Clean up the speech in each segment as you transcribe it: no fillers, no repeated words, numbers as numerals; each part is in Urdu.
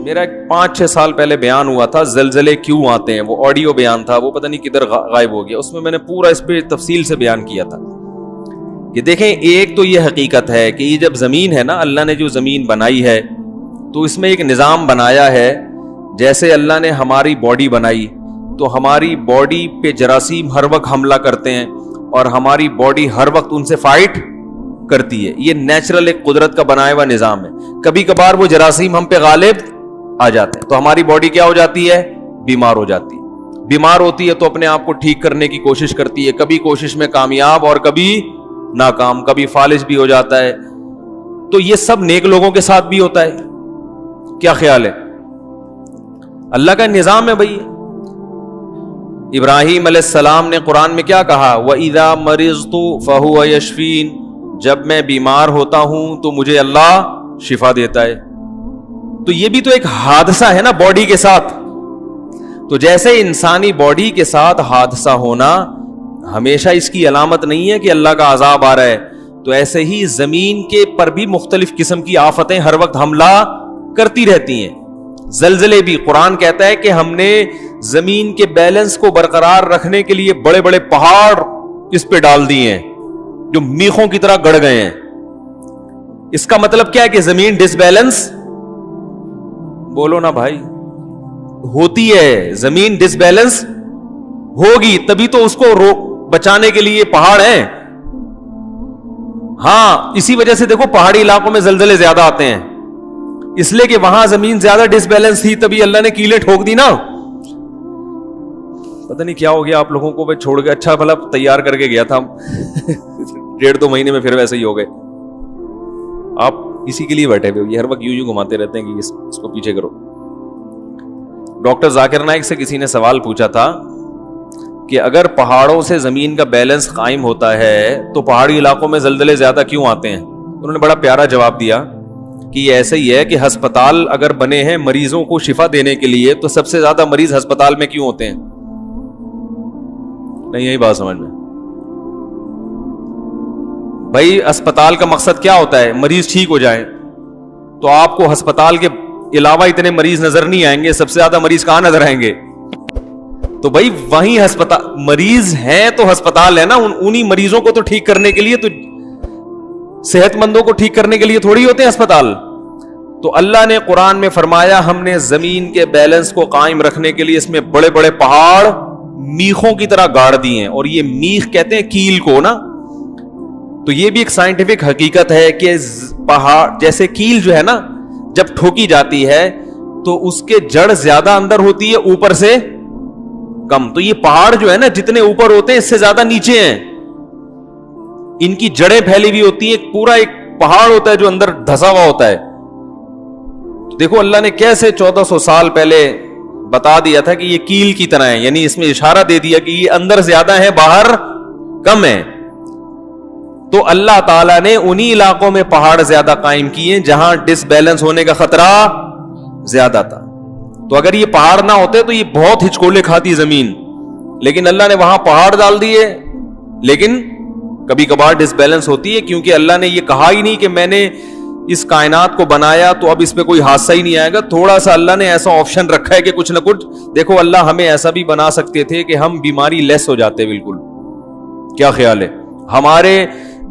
میرا 5-6 سال پہلے بیان ہوا تھا زلزلے کیوں آتے ہیں, وہ آڈیو بیان تھا, وہ پتہ نہیں کدھر غائب ہو گیا. اس میں نے پورا اس پہ تفصیل سے بیان کیا تھا کہ دیکھیں ایک تو یہ حقیقت ہے کہ یہ جب زمین ہے نا, اللہ نے جو زمین بنائی ہے تو اس میں ایک نظام بنایا ہے. جیسے اللہ نے ہماری باڈی بنائی تو ہماری باڈی پہ جراثیم ہر وقت حملہ کرتے ہیں اور ہماری باڈی ہر وقت ان سے فائٹ کرتی ہے. یہ نیچرل ایک قدرت کا بنایا ہوا نظام ہے. کبھی کبھار وہ جراثیم ہم پہ غالب آ جاتے ہیں تو ہماری باڈی کیا ہو جاتی ہے, بیمار ہو جاتی ہے. بیمار ہوتی ہے تو اپنے آپ کو ٹھیک کرنے کی کوشش کرتی ہے, کبھی کوشش میں کامیاب اور کبھی ناکام, کبھی فالج بھی ہو جاتا ہے. تو یہ سب نیک لوگوں کے ساتھ بھی ہوتا ہے. کیا خیال ہے؟ اللہ کا نظام ہے بھائی. ابراہیم علیہ السلام نے قرآن میں کیا کہا, وَإِذَا مَرِضْتُ فَهُوَ يَشْفِينِ, جب میں بیمار ہوتا ہوں تو مجھے اللہ شفا دیتا ہے. تو یہ بھی تو ایک حادثہ ہے نا باڈی کے ساتھ. تو جیسے انسانی باڈی کے ساتھ حادثہ ہونا ہمیشہ اس کی علامت نہیں ہے کہ اللہ کا عذاب آ رہا ہے, تو ایسے ہی زمین کے پر بھی مختلف قسم کی آفتیں ہر وقت حملہ کرتی رہتی ہیں. زلزلے بھی, قرآن کہتا ہے کہ ہم نے زمین کے بیلنس کو برقرار رکھنے کے لیے بڑے بڑے پہاڑ اس پہ ڈال دیے ہیں جو میخوں کی طرح گڑ گئے ہیں. اس کا مطلب کیا ہے کہ زمین ڈس بیلنس, بولو نا بھائی, ہوتی ہے. زمین ڈس بیلنس ہوگی تبھی تو اس کو بچانے کے لیے پہاڑ ہیں. ہاں اسی وجہ سے دیکھو پہاڑی علاقوں میں زلزلے زیادہ آتے ہیں, اس لیے کہ وہاں زمین زیادہ ڈس بیلنس تھی تبھی اللہ نے کیلیں ٹھوک دی نا. پتہ نہیں کیا ہو گیا آپ لوگوں کو, میں چھوڑ کے اچھا بھلا تیار کر کے گیا تھا 1.5-2 مہینے میں پھر ویسے ہی ہو گئے. آپ اسی کے لیے بیٹھے ہوئے, یہ ہر وقت یوں گھماتے رہتے ہیں کہ اس کو پیچھے کرو. ڈاکٹر ذاکر نائک سے کسی نے سوال پوچھا تھا کہ اگر پہاڑوں سے زمین کا بیلنس قائم ہوتا ہے تو پہاڑی علاقوں میں زلزلے زیادہ کیوں آتے ہیں؟ انہوں نے بڑا پیارا جواب دیا کہ یہ ایسے ہی ہے کہ ہسپتال اگر بنے ہیں مریضوں کو شفا دینے کے لیے تو سب سے زیادہ مریض ہسپتال میں کیوں ہوتے ہیں؟ نہیں یہی بات سمجھ میں بھائی, اسپتال کا مقصد کیا ہوتا ہے؟ مریض ٹھیک ہو جائے. تو آپ کو ہسپتال کے علاوہ اتنے مریض نظر نہیں آئیں گے, سب سے زیادہ مریض کہاں نظر آئیں گے؟ تو بھائی وہیں ہسپتال, مریض ہیں تو ہسپتال ہے نا, انہی مریضوں کو تو ٹھیک کرنے کے لیے, تو صحت مندوں کو ٹھیک کرنے کے لیے تھوڑی ہوتے ہیں اسپتال. تو اللہ نے قرآن میں فرمایا ہم نے زمین کے بیلنس کو قائم رکھنے کے لیے اس میں بڑے بڑے پہاڑ میخوں کی طرح گاڑ دیے ہیں. اور یہ میخ کہتے ہیں کیل کو نا, تو یہ بھی ایک سائنٹیفک حقیقت ہے کہ پہاڑ جیسے کیل جو ہے نا جب ٹھوکی جاتی ہے تو اس کے جڑ زیادہ اندر ہوتی ہے اوپر سے کم. تو یہ پہاڑ جو ہے نا جتنے اوپر ہوتے ہیں اس سے زیادہ نیچے ہیں, ان کی جڑیں پھیلی ہوئی ہوتی ہیں, پورا ایک پہاڑ ہوتا ہے جو اندر دھسا ہوا ہوتا ہے. دیکھو اللہ نے کیسے 1400 سال پہلے بتا دیا تھا کہ یہ کیل کی طرح ہے, یعنی اس میں اشارہ دے دیا کہ یہ اندر زیادہ ہے باہر کم ہے. تو اللہ تعالیٰ نے انہی علاقوں میں پہاڑ زیادہ قائم کیے جہاں ڈس بیلنس ہونے کا خطرہ زیادہ تھا. تو اگر یہ پہاڑ نہ ہوتے تو یہ بہت ہچکولے کھاتی زمین, لیکن اللہ نے وہاں پہاڑ ڈال دیے. لیکن کبھی کبھار ڈس بیلنس ہوتی ہے کیونکہ اللہ نے یہ کہا ہی نہیں کہ میں نے اس کائنات کو بنایا تو اب اس پہ کوئی حادثہ ہی نہیں آئے گا. تھوڑا سا اللہ نے ایسا آپشن رکھا ہے کہ کچھ نہ کچھ. دیکھو اللہ ہمیں ایسا بھی بنا سکتے تھے کہ ہم بیماری لیس ہو جاتے بالکل. کیا خیال ہے؟ ہمارے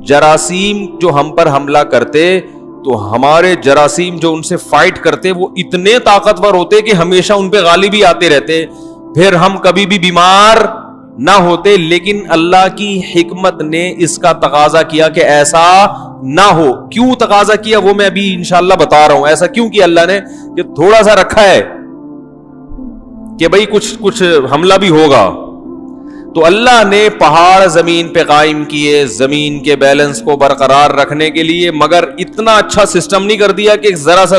جراثیم جو ہم پر حملہ کرتے تو ہمارے جراثیم جو ان سے فائٹ کرتے وہ اتنے طاقتور ہوتے کہ ہمیشہ ان پہ غالب ہی آتے رہتے, پھر ہم کبھی بھی بیمار نہ ہوتے. لیکن اللہ کی حکمت نے اس کا تقاضا کیا کہ ایسا نہ ہو. کیوں تقاضا کیا وہ میں ابھی انشاءاللہ بتا رہا ہوں. ایسا کیوں کیا اللہ نے کہ تھوڑا سا رکھا ہے کہ بھئی کچھ حملہ بھی ہوگا. تو اللہ نے پہاڑ زمین پہ قائم کیے زمین کے بیلنس کو برقرار رکھنے کے لیے, مگر اتنا اچھا سسٹم نہیں کر دیا کہ ذرا سا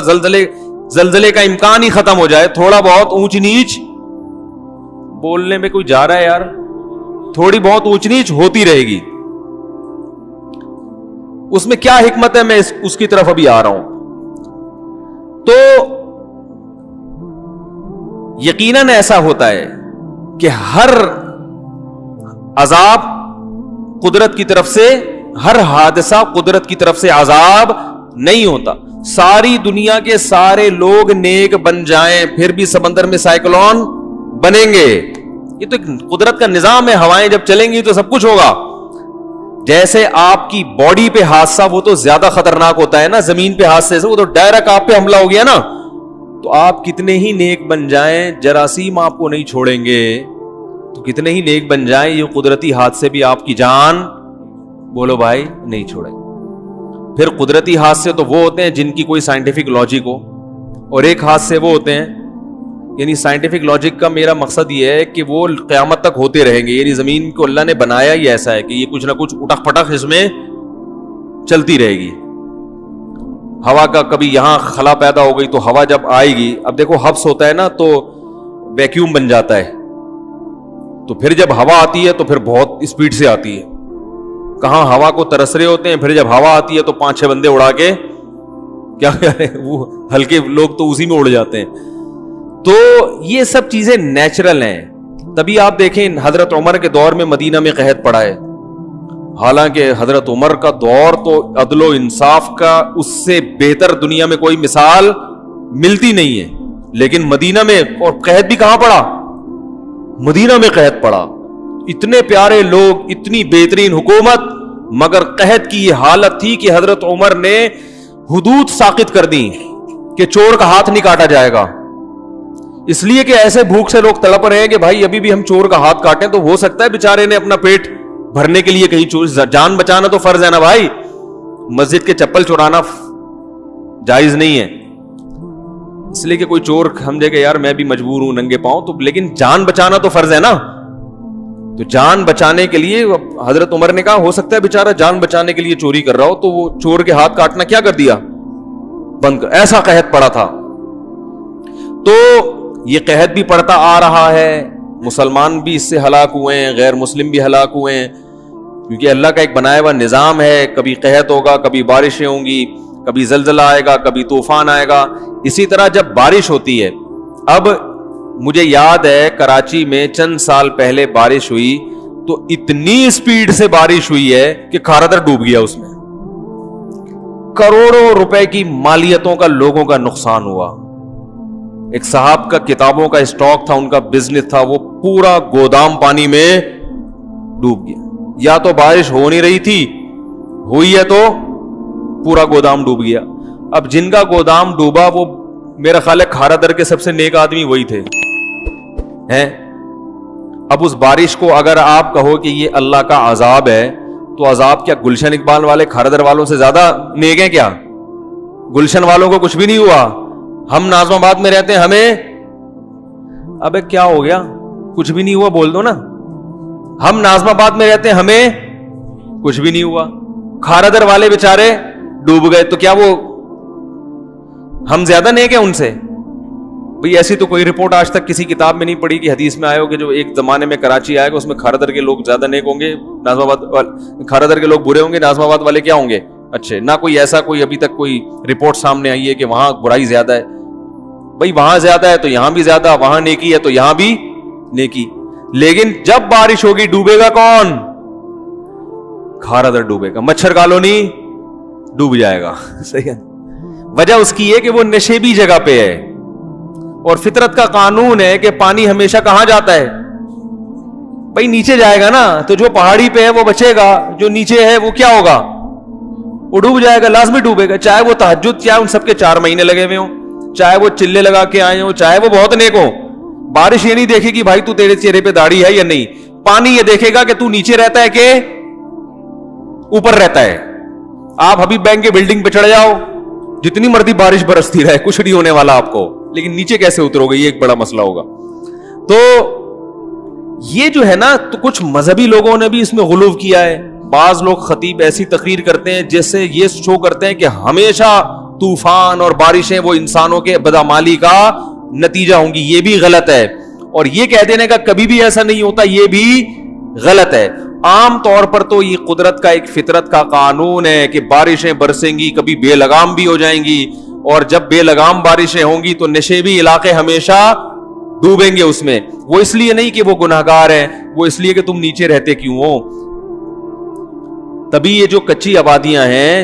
زلزلے کا امکان ہی ختم ہو جائے. تھوڑا بہت اونچ نیچ, بولنے میں کوئی جا رہا ہے یار, تھوڑی بہت اونچ نیچ ہوتی رہے گی. اس میں کیا حکمت ہے میں اس کی طرف ابھی آ رہا ہوں. تو یقیناً ایسا ہوتا ہے کہ ہر عذاب قدرت کی طرف سے, ہر حادثہ قدرت کی طرف سے عذاب نہیں ہوتا. ساری دنیا کے سارے لوگ نیک بن جائیں پھر بھی سمندر میں سائیکلون بنیں گے. یہ تو قدرت کا نظام ہے. ہوائیں جب چلیں گی تو سب کچھ ہوگا. جیسے آپ کی باڈی پہ حادثہ وہ تو زیادہ خطرناک ہوتا ہے نا زمین پہ حادثے سے, وہ تو ڈائریکٹ آپ پہ حملہ ہو گیا نا. تو آپ کتنے ہی نیک بن جائیں, جراثیم آپ کو نہیں چھوڑیں گے. تو کتنے ہی نیک بن جائیں, یہ قدرتی حادثے بھی آپ کی جان, بولو بھائی, نہیں چھوڑیں گے. پھر قدرتی حادثے تو وہ ہوتے ہیں جن کی کوئی سائنٹیفک لاجک ہو, اور ایک حادثے وہ ہوتے ہیں, یعنی سائنٹیفک لاجک کا میرا مقصد یہ ہے کہ وہ قیامت تک ہوتے رہیں گے. یعنی زمین کو اللہ نے بنایا ہی ایسا ہے کہ یہ کچھ نہ کچھ اٹک پٹک اس میں چلتی رہے گی. ہوا کا کبھی یہاں خلا پیدا ہو گئی تو ہوا جب آئے گی, اب دیکھو حبس ہوتا ہے نا تو ویکیوم بن جاتا ہے, تو پھر جب ہوا آتی ہے تو پھر بہت اسپیڈ سے آتی ہے. کہاں ہوا کو ترس رہے ہوتے ہیں, پھر جب ہوا آتی ہے تو 5-6 بندے اڑا کے کیا کریں, وہ ہلکے لوگ تو اسی میں اڑ جاتے ہیں. تو یہ سب چیزیں نیچرل ہیں. تبھی آپ دیکھیں حضرت عمر کے دور میں مدینہ میں قحط پڑا ہے. حالانکہ حضرت عمر کا دور تو عدل و انصاف کا اس سے بہتر دنیا میں کوئی مثال ملتی نہیں ہے, لیکن مدینہ میں, اور قحط بھی کہاں پڑا, مدینہ میں قحط پڑا. اتنے پیارے لوگ, اتنی بہترین حکومت, مگر قحط کی یہ حالت تھی کہ حضرت عمر نے حدود ساقط کر دی کہ چور کا ہاتھ نہیں کاٹا جائے گا. اس لیے کہ ایسے بھوک سے لوگ تڑپ رہے ہیں کہ بھائی ابھی بھی ہم چور کا ہاتھ کاٹیں تو ہو سکتا ہے بیچارے نے اپنا پیٹ بھرنے کے لیے کہیں چور, جان بچانا تو فرض ہے نا بھائی. مسجد کے چپل چورانا جائز نہیں ہے, اس لیے کہ کوئی چور سمجھے کہ یار میں بھی مجبور ہوں ننگے پاؤں, تو لیکن جان بچانا تو فرض ہے نا. تو جان بچانے کے لیے حضرت عمر نے کہا ہو سکتا ہے بیچارہ جان بچانے کے لیے چوری کر رہا ہو, تو وہ چور کے ہاتھ کاٹنا کیا کر دیا, بند کر. ایسا قحط پڑا تھا. تو یہ قحط بھی پڑتا آ رہا ہے, مسلمان بھی اس سے ہلاک ہوئے ہیں, غیر مسلم بھی ہلاک ہوئے ہیں, کیونکہ اللہ کا ایک بنایا ہوا نظام ہے. کبھی قحط ہوگا, کبھی بارشیں ہوں گی, کبھی زلزلہ آئے گا, کبھی طوفان آئے گا. اسی طرح جب بارش ہوتی ہے, اب مجھے یاد ہے کراچی میں چند سال پہلے بارش ہوئی تو اتنی اسپیڈ سے بارش ہوئی ہے کہ کھارادر ڈوب گیا. اس میں کروڑوں روپے کی مالیتوں کا لوگوں کا نقصان ہوا. ایک صاحب کا کتابوں کا اسٹاک تھا, ان کا بزنس تھا, وہ پورا گودام پانی میں ڈوب گیا. یا تو بارش ہو نہیں رہی تھی, ہوئی ہے تو پورا گودام ڈوب گیا. اب جن کا گودام ڈوبا وہ میرا خیال ہے کھارادر کے سب سے نیک آدمی وہی تھے ہیں. اب اس بارش کو اگر آپ کہو کہ یہ اللہ کا عذاب ہے, تو عذاب کیا گلشن اقبال والے کھارادر والوں سے زیادہ نیک ہیں کیا؟ گلشن والوں کو کچھ بھی نہیں ہوا. ہم ناظم آباد میں رہتے ہیں, ہمیں ابے کیا ہو گیا, کچھ بھی نہیں ہوا بول دو نا. ہم ناظم آباد میں رہتے ہیں, ہمیں کچھ بھی نہیں ہوا. کھارادر والے بیچارے ڈوب گئے, تو کیا وہ ہم زیادہ نیک ہیں ان سے؟ بھئی ایسی تو کوئی رپورٹ آج تک کسی کتاب میں نہیں پڑھی کہ حدیث میں آئے ہو کہ جو ایک زمانے میں کراچی آئے گا اس میں کھارادر کے لوگ زیادہ نیک ہوں گے, ناظم آباد کھارادر کے لوگ برے ہوں گے, ناظم آباد والے کیا ہوں گے اچھے. نہ کوئی ایسا کوئی ابھی تک کوئی رپورٹ سامنے آئی ہے کہ وہاں برائی زیادہ ہے. بھئی وہاں زیادہ ہے تو یہاں بھی زیادہ, وہاں نیکی ہے تو یہاں بھی نیکی. لیکن جب بارش ہوگی ڈوبے گا کون؟ کھارادر ڈوبے گا, مچھر کالونی ڈوب جائے گا. صحیح ہے. وجہ اس کی ہے کہ وہ نشیبی جگہ پہ ہے, اور فطرت کا قانون ہے کہ پانی ہمیشہ کہاں جاتا ہے بھائی نیچے جائے گا نا. تو جو پہاڑی پہ ہے وہ بچے گا, جو نیچے ہے وہ کیا ہوگا, وہ ڈوب جائے گا, لازمی ڈوبے گا. چاہے وہ تہجد, چاہے ان سب کے 4 مہینے لگے ہوئے ہوں, چاہے وہ چلے لگا کے آئے ہوں, چاہے وہ بہت نیک ہو. بارش یہ نہیں دیکھے گی بھائی تو تیرے چہرے پہ داڑھی ہے یا نہیں, پانی یہ دیکھے گا کہ تو نیچے رہتا ہے کہ اوپر رہتا ہے. آپ حبیب بینک کے بلڈنگ پہ چڑھ جاؤ, جتنی مرضی بارش برستی رہے کچھ نہیں ہونے والا آپ کو, لیکن نیچے کیسے اترو گے یہ ایک بڑا مسئلہ ہوگا. تو یہ جو ہے نا, تو کچھ مذہبی لوگوں نے بھی اس میں غلو کیا ہے. بعض لوگ خطیب ایسی تقریر کرتے ہیں جس سے یہ شو کرتے ہیں کہ ہمیشہ طوفان اور بارشیں وہ انسانوں کے بدعمالی کا نتیجہ ہوں گی. یہ بھی غلط ہے, اور یہ کہہ دینے کا کبھی بھی ایسا نہیں ہوتا, یہ بھی غلط ہے. عام طور پر تو یہ قدرت کا ایک فطرت کا قانون ہے کہ بارشیں برسیں گی, کبھی بے لگام بھی ہو جائیں گی, اور جب بے لگام بارشیں ہوں گی تو نشیبی علاقے ہمیشہ ڈوبیں گے اس میں. وہ اس لیے نہیں کہ وہ گناہگار ہیں, وہ اس لیے کہ تم نیچے رہتے کیوں ہو. تبھی یہ جو کچی آبادیاں ہیں,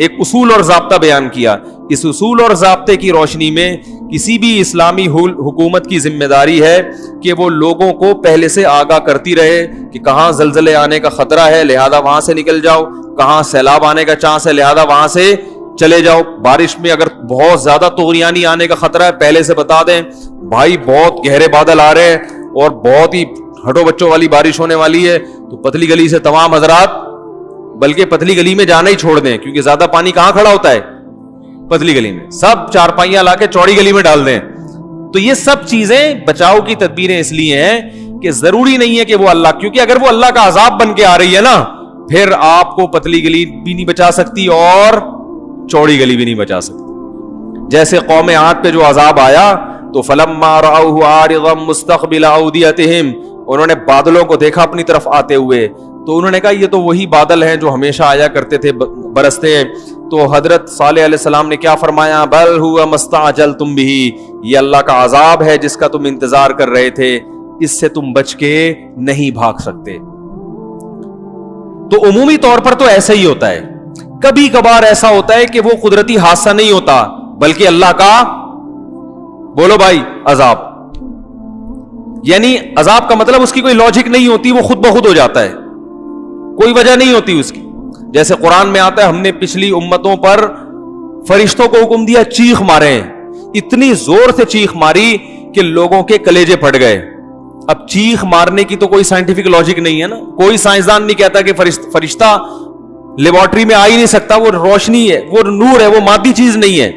ایک اصول اور ضابطہ بیان کیا. اس اصول اور ضابطے کی روشنی میں کسی بھی اسلامی حکومت کی ذمہ داری ہے کہ وہ لوگوں کو پہلے سے آگاہ کرتی رہے کہ کہاں زلزلے آنے کا خطرہ ہے لہذا وہاں سے نکل جاؤ, کہاں سیلاب آنے کا چانس ہے لہذا وہاں سے چلے جاؤ, بارش میں اگر بہت زیادہ طغیانی آنے کا خطرہ ہے پہلے سے بتا دیں بھائی بہت گہرے بادل آ رہے ہیں اور بہت ہی ہٹو بچوں والی بارش ہونے والی ہے, تو پتلی گلی سے تمام حضرات بلکہ پتلی گلی میں جانا ہی چھوڑ دیں, کیونکہ زیادہ پانی کہاں کھڑا ہوتا ہے؟ پتلی گلی میں. سب چارپائیاں لا کے چوڑی گلی میں ڈال دیں. تو یہ سب چیزیں بچاؤ کی تدبیریں اس لیے ہیں کہ ضروری نہیں ہے کہ وہ اللہ, کیونکہ اگر وہ اللہ کا عذاب بن کے آ رہی ہے نا پھر آپ کو پتلی گلی بھی نہیں بچا سکتی اور چوڑی گلی بھی نہیں بچا سکتی. جیسے قوم عاد پہ جو عذاب آیا تو فلما رأوه عارضا مستقبل اودیتہم, انہوں نے بادلوں کو دیکھا اپنی طرف آتے ہوئے تو انہوں نے کہا یہ تو وہی بادل ہیں جو ہمیشہ آیا کرتے تھے برستے. تو حضرت صالح علیہ السلام نے کیا فرمایا؟ بل ہوا مستعجلتم بہ, یہ اللہ کا عذاب ہے جس کا تم انتظار کر رہے تھے, اس سے تم بچ کے نہیں بھاگ سکتے. تو عمومی طور پر تو ایسا ہی ہوتا ہے, کبھی کبھار ایسا ہوتا ہے کہ وہ قدرتی حادثہ نہیں ہوتا بلکہ اللہ کا, بولو بھائی, عذاب. یعنی عذاب کا مطلب اس کی کوئی لاجک نہیں ہوتی, وہ خود بخود ہو جاتا ہے, کوئی وجہ نہیں ہوتی اس کی. جیسے قرآن میں آتا ہے ہم نے پچھلی امتوں پر فرشتوں کو حکم دیا چیخ مارے, اتنی زور سے چیخ ماری کہ لوگوں کے کلیجے پھٹ گئے. اب چیخ مارنے کی تو کوئی سائنٹیفک لاجک نہیں ہے نا, کوئی سائنسدان نہیں کہتا کہ فرشتہ لیبارٹری میں آ ہی نہیں سکتا, وہ روشنی ہے, وہ نور ہے, وہ مادی چیز نہیں ہے.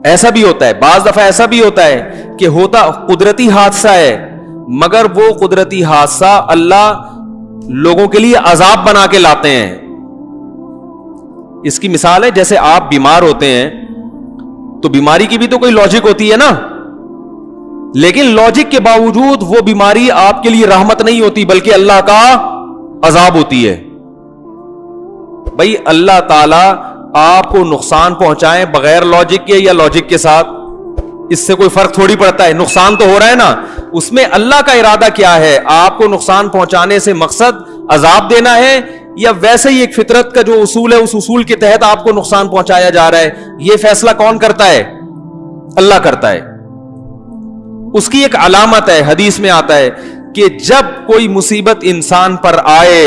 ایسا بھی ہوتا ہے, بعض دفعہ ایسا بھی ہوتا ہے کہ ہوتا قدرتی حادثہ ہے مگر وہ قدرتی حادثہ اللہ لوگوں کے لیے عذاب بنا کے لاتے ہیں. اس کی مثال ہے جیسے آپ بیمار ہوتے ہیں تو بیماری کی بھی تو کوئی لاجک ہوتی ہے نا, لیکن لاجک کے باوجود وہ بیماری آپ کے لیے رحمت نہیں ہوتی بلکہ اللہ کا عذاب ہوتی ہے. بھائی اللہ تعالی آپ کو نقصان پہنچائیں بغیر لاجک کے یا لاجک کے ساتھ, اس سے کوئی فرق تھوڑی پڑتا ہے, نقصان تو ہو رہا ہے نا. اس میں اللہ کا ارادہ کیا ہے؟ آپ کو نقصان پہنچانے سے مقصد عذاب دینا ہے یا ویسے ہی ایک فطرت کا جو اصول ہے اس اصول کے تحت آپ کو نقصان پہنچایا جا رہا ہے؟ یہ فیصلہ کون کرتا ہے؟ اللہ کرتا ہے. اس کی ایک علامت ہے, حدیث میں آتا ہے کہ جب کوئی مصیبت انسان پر آئے,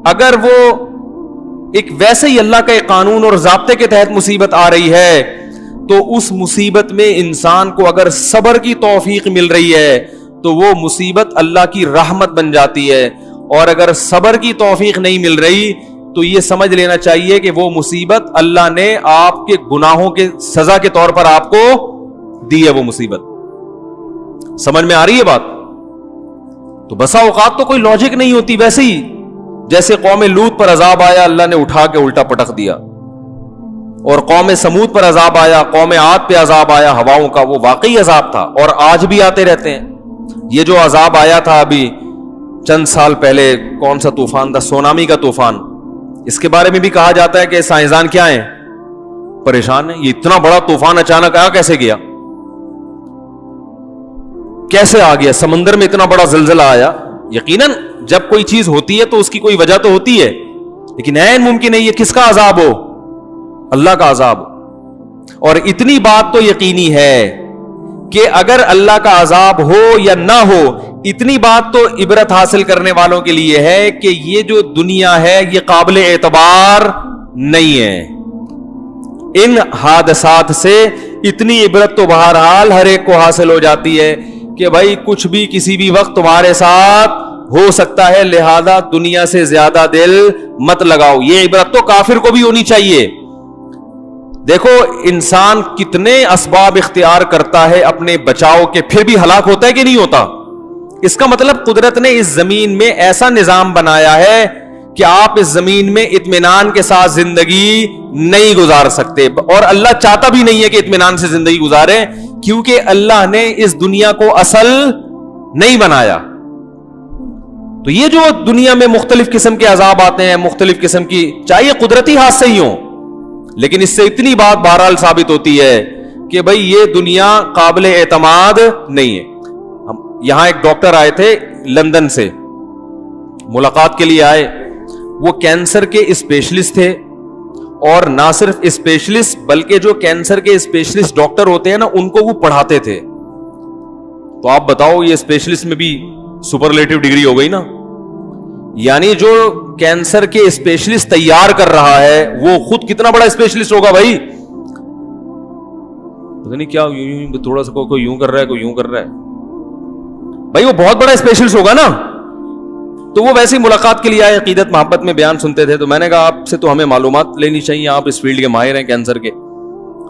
اگر وہ ایک ویسے ہی اللہ کا ایک قانون اور ضابطے کے تحت مصیبت آ رہی ہے تو اس مصیبت میں انسان کو اگر صبر کی توفیق مل رہی ہے تو وہ مصیبت اللہ کی رحمت بن جاتی ہے, اور اگر صبر کی توفیق نہیں مل رہی تو یہ سمجھ لینا چاہیے کہ وہ مصیبت اللہ نے آپ کے گناہوں کے سزا کے طور پر آپ کو دی ہے وہ مصیبت. سمجھ میں آ رہی ہے بات؟ تو بسا اوقات تو کوئی لاجک نہیں ہوتی. ویسے ہی جیسے قوم لوط پر عذاب آیا اللہ نے اٹھا کے الٹا پٹک دیا, اور قوم سمود پر عذاب آیا, قوم عاد پہ عذاب آیا ہواؤں کا, وہ واقعی عذاب تھا اور آج بھی آتے رہتے ہیں. یہ جو عذاب آیا تھا ابھی چند سال پہلے, کون سا طوفان تھا؟ سونامی کا طوفان. اس کے بارے میں بھی کہا جاتا ہے کہ سائنسدان کیا ہیں؟ پریشان ہیں. یہ اتنا بڑا طوفان اچانک آیا کیسے گیا, کیسے آ گیا؟ سمندر میں اتنا بڑا زلزلہ آیا. یقیناً جب کوئی چیز ہوتی ہے تو اس کی کوئی وجہ تو ہوتی ہے, لیکن عین ممکن ہے یہ کس کا عذاب ہو؟ اللہ کا عذاب. اور اتنی بات تو یقینی ہے کہ اگر اللہ کا عذاب ہو یا نہ ہو, اتنی بات تو عبرت حاصل کرنے والوں کے لیے ہے کہ یہ جو دنیا ہے یہ قابل اعتبار نہیں ہے. ان حادثات سے اتنی عبرت تو بہرحال ہر ایک کو حاصل ہو جاتی ہے کہ بھائی کچھ بھی کسی بھی وقت تمہارے ساتھ ہو سکتا ہے, لہذا دنیا سے زیادہ دل مت لگاؤ. یہ عبرت تو کافر کو بھی ہونی چاہیے. دیکھو انسان کتنے اسباب اختیار کرتا ہے اپنے بچاؤ کے, پھر بھی ہلاک ہوتا ہے کہ نہیں ہوتا؟ اس کا مطلب قدرت نے اس زمین میں ایسا نظام بنایا ہے کہ آپ اس زمین میں اطمینان کے ساتھ زندگی نہیں گزار سکتے, اور اللہ چاہتا بھی نہیں ہے کہ اطمینان سے زندگی گزارے, کیونکہ اللہ نے اس دنیا کو اصل نہیں بنایا. تو یہ جو دنیا میں مختلف قسم کے عذاب آتے ہیں, مختلف قسم کی, چاہیے قدرتی حادثے ہی ہوں, لیکن اس سے اتنی بات بہرحال ثابت ہوتی ہے کہ بھئی یہ دنیا قابل اعتماد نہیں ہے. یہاں ایک ڈاکٹر آئے تھے لندن سے, ملاقات کے لیے آئے. وہ کینسر کے اسپیشلسٹ تھے اور نہ صرف اسپیشلسٹ بلکہ جو کینسر کے اسپیشلسٹ ڈاکٹر ہوتے ہیں نا ان کو وہ پڑھاتے تھے. تو آپ بتاؤ یہ اسپیشلسٹ میں بھی سپرلیٹو ڈگری ہو گئی نا. یعنی جو کینسر کے اسپیشلسٹ تیار کر رہا ہے وہ خود کتنا بڑا اسپیشلسٹ ہوگا بھائی. پتہ نہیں کیا تھوڑا سا کوئی یوں کر رہا ہے کوئی یوں کر رہا ہے بھائی, وہ بہت بڑا اسپیشلسٹ ہوگا نا. تو وہ ویسی ملاقات کے لیے آئے, عقیدت محبت میں بیان سنتے تھے. تو میں نے کہا آپ سے تو ہمیں معلومات لینی چاہیے, آپ اس فیلڈ کے ماہر ہیں کینسر کے.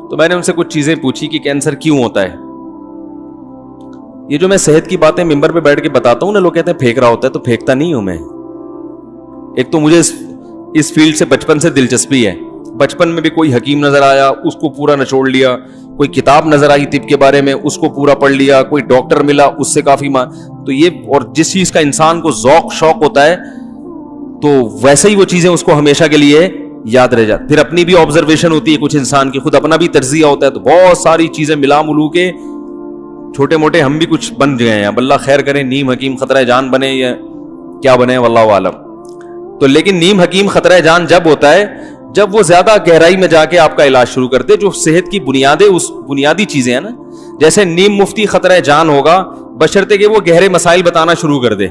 تو میں نے ان سے کچھ چیزیں پوچھی کہ کینسر کیوں ہوتا ہے. یہ جو میں صحت کی باتیں ممبر پہ بیٹھ کے بتاتا ہوں نا, لوگ کہتے ہیں پھینک رہا ہوتا ہے, تو پھینکتا نہیں ہوں میں. ایک تو مجھے اس فیلڈ سے بچپن سے دلچسپی ہے. بچپن میں بھی کوئی حکیم نظر آیا اس کو پورا نچوڑ لیا, کوئی کتاب نظر آئی طب کے بارے میں اس کو پورا پڑھ لیا, کوئی ڈاکٹر ملا اس سے کافی تو یہ, اور جس چیز کا انسان کو ذوق شوق ہوتا ہے تو ویسے ہی وہ چیزیں اس کو ہمیشہ کے لیے یاد رہ جاتی. پھر اپنی بھی آبزرویشن ہوتی ہے کچھ انسان کی, خود اپنا بھی تجزیہ ہوتا ہے, تو بہت ساری چیزیں ملا ملو کے چھوٹے موٹے ہم بھی کچھ بن گئے ہیں. اب اللہ خیر کرے, نیم حکیم خطرہ جان بنے یا کیا بنے واللہ عالم. تو لیکن نیم حکیم خطرہ جان جب ہوتا ہے جب وہ زیادہ گہرائی میں جا کے آپ کا علاج شروع کر دے. جو صحت کی بنیادی چیزیں ہیں نا, جیسے نیم مفتی خطرہ جان ہوگا بشرطے کہ وہ گہرے مسائل بتانا شروع کر دے.